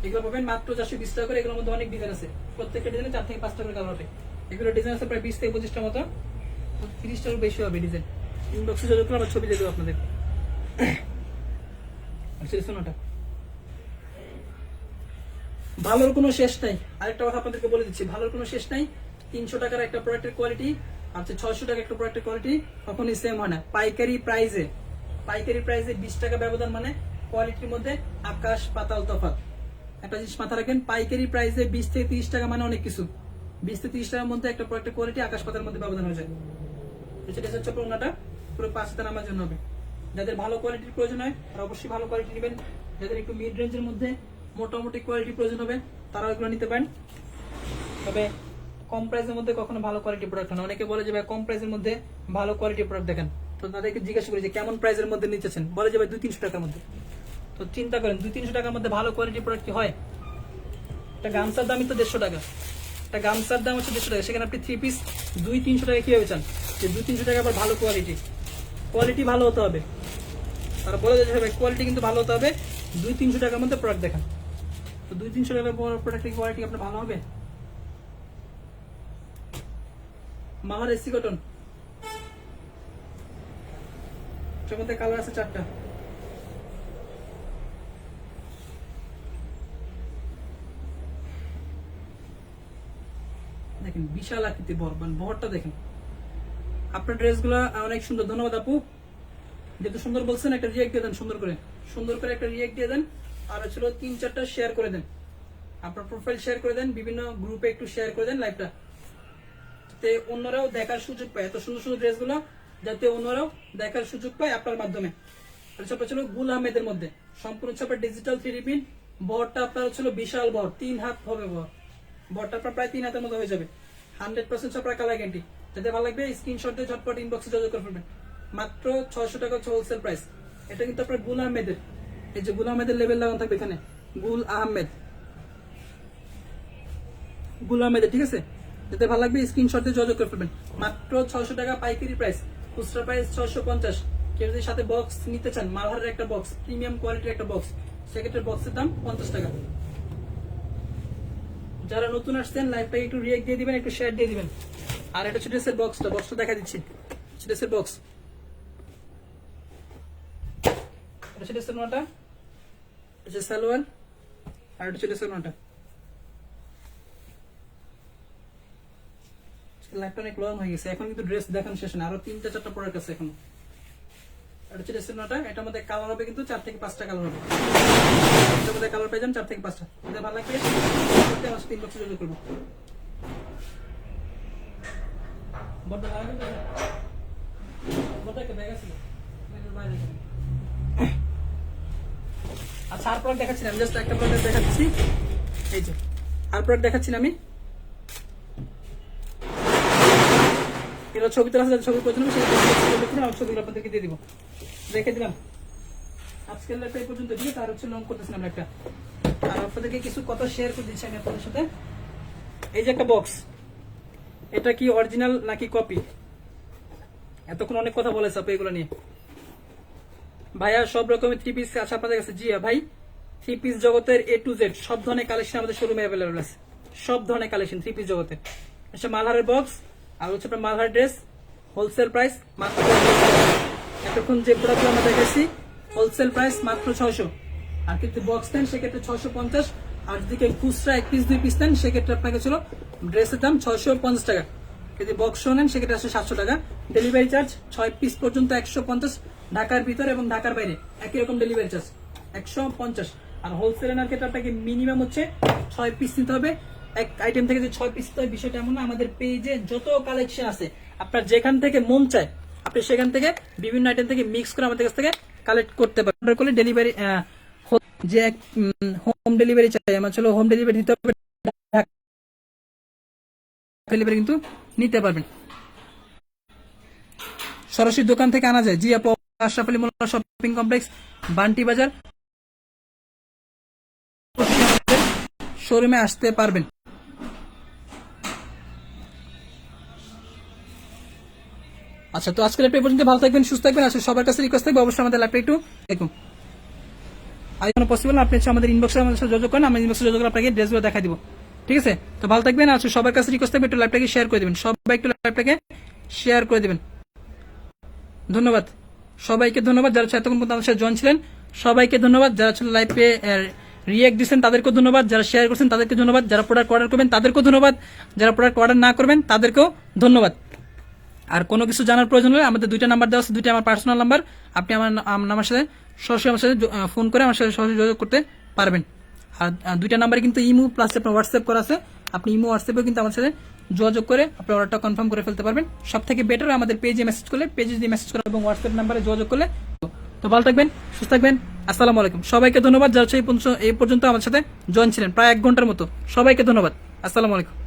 Speaker 1: এগুলো পাবেন মাত্র 420 টাকা করে। এগুলোর মধ্যে অনেক ডিজাইন আছে, প্রত্যেকটা ডিজাইনে 4 থেকে 5টা করে কালার হবে। এগুলো ডিজাইন আছে প্রায় 20 থেকে 25টার মতো, 30টারও বেশি হবে ডিজাইন। ইনবক্সে যোগাযোগ করে আমার ছবি দিয়ে দেবো আপনাদের। সোনাটা ভালোর কোনো শেষ নাই। আরেকটা কথা আপনাদেরকে বলে দিচ্ছি, ভালোর কোনো শেষ নাই। 300 টাকার একটা প্রোডাক্টের কোয়ালিটি আর 600 টাকা একটা প্রোডাক্টের কোয়ালিটি কখনই সেম হয় না। পাইকারি প্রাইসে 20 টাকা ব্যবধান, মানে কোয়ালিটির মধ্যে আকাশ পাতাল তফাৎ। একটা জিনিস মাথা রাখেন, পাইকারি প্রাইসে 20 থেকে 30 টাকা মানে অনেক কিছু। 20 থেকে 30 টাকার মধ্যে একটা প্রোডাক্টের কোয়ালিটি আকাশ পাতার মধ্যে ব্যবধান হয়ে যায়। সেটা হচ্ছে ওনাটা পুরো 5 হাতে নামার জন্য হবে। যাদের ভালো কোয়ালিটির প্রয়োজন হয় তারা অবশ্যই ভালো কোয়ালিটি নেবেন। যাদের একটু মিড রেঞ্জের মধ্যে মোটামুটি কোয়ালিটি প্রয়োজন হবে তারাও এগুলো নিতে পারেন। তবে কম প্রাইসের মধ্যে কখনো ভালো কোয়ালিটি প্রোডাক্ট হয় না। অনেকে বলে যে ভাই কম প্রাইসের মধ্যে ভালো কোয়ালিটি প্রোডাক্ট দেখেন, তো তাদেরকে জিজ্ঞাসা করি যে কেমন প্রাইসের মধ্যে নিতেছেন, বলে যে ভাই 200-300 টাকার মধ্যে। তো চিন্তা করেন 200-300 টাকার মধ্যে ভালো কোয়ালিটি প্রোডাক্ট কি হয়? একটা গামছার দামই তো 150 টাকা, একটা গামছার দাম হচ্ছে 150 টাকা, সেখানে আপনি 3 পিস 200-300 টাকা কিভাবে চান? যে 200-300 টাকা আবার ভালো কোয়ালিটি ভালো হতে হবে। তারা বলে যাচ্ছে ভাই কোয়ালিটি কিন্তু ভালো হতে হবে, 200-300 টাকার মধ্যে প্রোডাক্ট দেখান। তো 200-300 টাকার প্রোডাক্টের কোয়ালিটি আপনার ভালো হবে? মামার এসি কটন, এটার মধ্যে কালার আছে 4টা। দেখেন বিশাল আকৃতি বহরটা দেখেন। আপনার ড্রেসগুলো অনেক সুন্দর, ধন্যবাদ আপু। যেহেতু সুন্দর বলছেন একটা রিয়েক্ট দিয়ে দেন, সুন্দর করে একটা রিয়েক্ট দিয়ে দেন, আর হচ্ছিল 3-4টা শেয়ার করে দেন, আপনার প্রোফাইল শেয়ার করে দেন, বিভিন্ন গ্রুপে একটু শেয়ার করে দেন লাইভটা, যাতে অন্যরাও দেখার সুযোগ পায়, এত সুন্দর সুন্দর ড্রেসগুলো যাতে অন্যরাও দেখার সুযোগ পায় আপনার মাধ্যমে। এটা ছিল গুল আহমেদের মধ্যে সম্পূর্ণ আপনার ডিজিটাল 3D প্রিন্ট। বহরটা আপনার হচ্ছিল বিশাল বহর, 3 হাত হবে বহরটা আপনার প্রায় 3 হাতের মধ্যে হয়ে যাবে। 100% আপনার কালার গ্যারান্টি। যাতে ভালো লাগবে স্ক্রিনশট দিয়ে ঝটপট ইনবক্সে যোগাযোগ করে ফেলবেন। মাত্র 600 টাকা হচ্ছে হোলসেল প্রাইস। এটা কিন্তু আপনার গুল আহমেদের, এই যে গুল আহমেদের লেভেল লাগানো থাকবে এখানে, গুল আহমেদের, ঠিক আছে? যাতে ভালো লাগবে স্ক্রিনশট দিয়ে যোগাযোগ করে ফেলবেন। মাত্র 600 টাকা পাইকারি প্রাইস, খুচরা প্রাইস 650। কেউ যদি সাথে বক্স নিতে চান, মালহারের একটা বক্স, প্রিমিয়াম কোয়ালিটির একটা বক্স, সেক্ষেত্রে বক্সের দাম 50 টাকা। যারা নতুন আসছেন লাইভটাকে একটু রিয়েক্ট দিয়ে দিবেন, একটু শেয়ার দিয়ে দিবেন। আর এটা হচ্ছে ড্রেসের বক্সটা দেখা দিচ্ছি, ড্রেসের বক্স, এটা হচ্ছে ড্রেসের নোটা, এটা হচ্ছে সালোয়ার, আর এটা হচ্ছে ড্রেসের নোটা। লাইভটা অনেক লং হয়ে গেছে, এখন কিন্তু ড্রেস দেখানো শেষ না, আরো 3-4টা প্রোডাক্ট আছে এখন। এটা হচ্ছে ড্রেসের নোটা, এটার মধ্যে কালার হবে কিন্তু 4 থেকে 5টা কালার হবে। এটার মধ্যে কালার পেয়ে যান 4 থেকে 5টা। যদি ভালো লাগে আমার সাথে ইনবক্সে যোগাযোগ করবো। আচ্ছা আর প্রোডাক্ট দেখাচ্ছি না, আমি জাস্ট একটা প্রোডাক্ট দেখাচ্ছি। এই যে আর প্রোডাক্ট দেখাচ্ছি না আমি, ছবি তোলা আছে, ছবি প্রয়োজন হবে ছবিগুলো আপনাদেরকে দিয়ে দিব, রেখে দিলাম। আজকের লাইভটা এই পর্যন্ত দিয়ে তার হচ্ছে লং করতেছিলাম একটা, আর আপনাদেরকে কিছু কথা শেয়ার করে দিচ্ছি আমি আপনাদের সাথে। এই যে একটা বক্স, এটা কি অরিজিনাল নাকি কপি? এতক্ষণ অনেক কথা বলেছে আপনি এগুলো নিয়ে। ভাইয়া সব রকমের 3 পিস আছে আপনাদের কাছে? জি ভাই, 3 পিস জগতের A to Z সব ধরনের কালেকশন আমাদের শোরুমে অ্যাভেলেবল আছে, সব ধরনের কালেকশন 3 পিস জগতের। আচ্ছা মালহারের বক্স, আর হচ্ছে আপনার মালহার ড্রেস, হোলসেল প্রাইস মাত্র, এতক্ষণ যে প্রোডাক্টগুলো আমরা দেখেছি হোলসেল প্রাইস মাত্র 600। আর কিন্তু বক্স নেন সেক্ষেত্রে 650, আর যদি কেউ খুচরা 1 পিস 2 পিস নেন সেক্ষেত্রে আপনাকে ছিল ড্রেসের দাম 650 টাকা। যদি বক্স নেন সেক্ষেত্রে আসছে 700 টাকা। ডেলিভারি চার্জ 6 পিস পর্যন্ত 150, ঢাকার ভিতরে এবং ঢাকার বাইরে একই রকম ডেলিভারি চার্জ 150। আর হোলসেল নেওয়ার ক্ষেত্রে আপনাকে মিনিমাম হচ্ছে 6 পিস নিতে হবে। এক আইটেম থেকে যে 6 পিস নিতে হবে বিষয়টা এমন না, আমাদের পেজে যত কালেকশন আছে আপনার যেখান থেকে মন চায় আপনি সেখান থেকে বিভিন্ন আইটেম থেকে মিক্স করে আমাদের কাছ থেকে কালেক্ট করতে পারেন। অর্ডার করলে ডেলিভারি যে হোম ডেলিভারি চাই আমার ছিল, হোম ডেলিভারি দিতে হবে, ডেলিভারি কিন্তু নিতে পারবেন। সরাসরি দোকান থেকে আনা যায়। জি আপু, আশরাফ আলী মোল্লা শপিং কমপ্লেক্স, বান্টি বাজার শোরুমে আসতে পারবেন। আচ্ছা তো আজকের ল্যাপটপ পর্যন্ত, ভালো থাকবেন, সুস্থ থাকবেন। আসলে সবার কাছে রিকোয়েস্ট থাকবে অবশ্যই আমাদের ল্যাপটপ একটু দেখুন, আর কোনো পসিবল না আপনি আমাদের ইনবক্সে আমাদের সাথে যোগাযোগ করেন, আমরা ইনবক্সে যোগাযোগ করে আপনাকে ড্রেসগুলো দেখা দিব, ঠিক আছে? তো ভালো থাকবেন। আসলে সবার কাছে রিকোয়েস্ট থাকবে একটু ল্যাপটপকে শেয়ার করে দিবেন, সবাই একটু ল্যাপটপকে শেয়ার করে দিবেন। ধন্যবাদ সবাইকে, ধন্যবাদ যারা এতক্ষণ পর্যন্ত আমাদের সাথে জয়েন ছিলেন, সবাইকে ধন্যবাদ। যারা ছিল লাইভে রিয়েক্ট দিচ্ছেন তাদেরকেও ধন্যবাদ, যারা শেয়ার করছেন তাদেরকে ধন্যবাদ, যারা প্রোডাক্ট অর্ডার করবেন তাদেরকেও ধন্যবাদ, যারা প্রোডাক্ট অর্ডার না করবেন তাদেরকেও ধন্যবাদ। আর কোনো কিছু জানার প্রয়োজন হলে আমাদের 2টা নাম্বার দেওয়া আছে, 2টা আমার পার্সোনাল নাম্বার, আপনি আমার সাথে সরাসরি আমার সাথে ফোন করে আমার সাথে সরাসরি যোগাযোগ করতে পারবেন। আর 2টা নাম্বারে কিন্তু ইমো প্লাস আপনার হোয়াটসঅ্যাপ করা আছে, আপনি ইমো হোয়াটসঅ্যাপেও কিন্তু আমার সাথে যোগাযোগ করে আপনার অর্ডারটা কনফার্ম করে ফেলতে পারবেন। সব থেকে বেটার আমাদের পেজে মেসেজ করলে, পেজে যদি মেসেজ করেন এবং হোয়াটসঅ্যাপ নাম্বারে যোগাযোগ করলে। তো ভালো থাকবেন, সুস্থ থাকবেন, আসসালামু আলাইকুম। সবাইকে ধন্যবাদ যারা এই পর্যন্ত আমার সাথে জয়েন ছিলেন প্রায় 1 ঘন্টার মতো, সবাইকে ধন্যবাদ, আসসালামু আলাইকুম।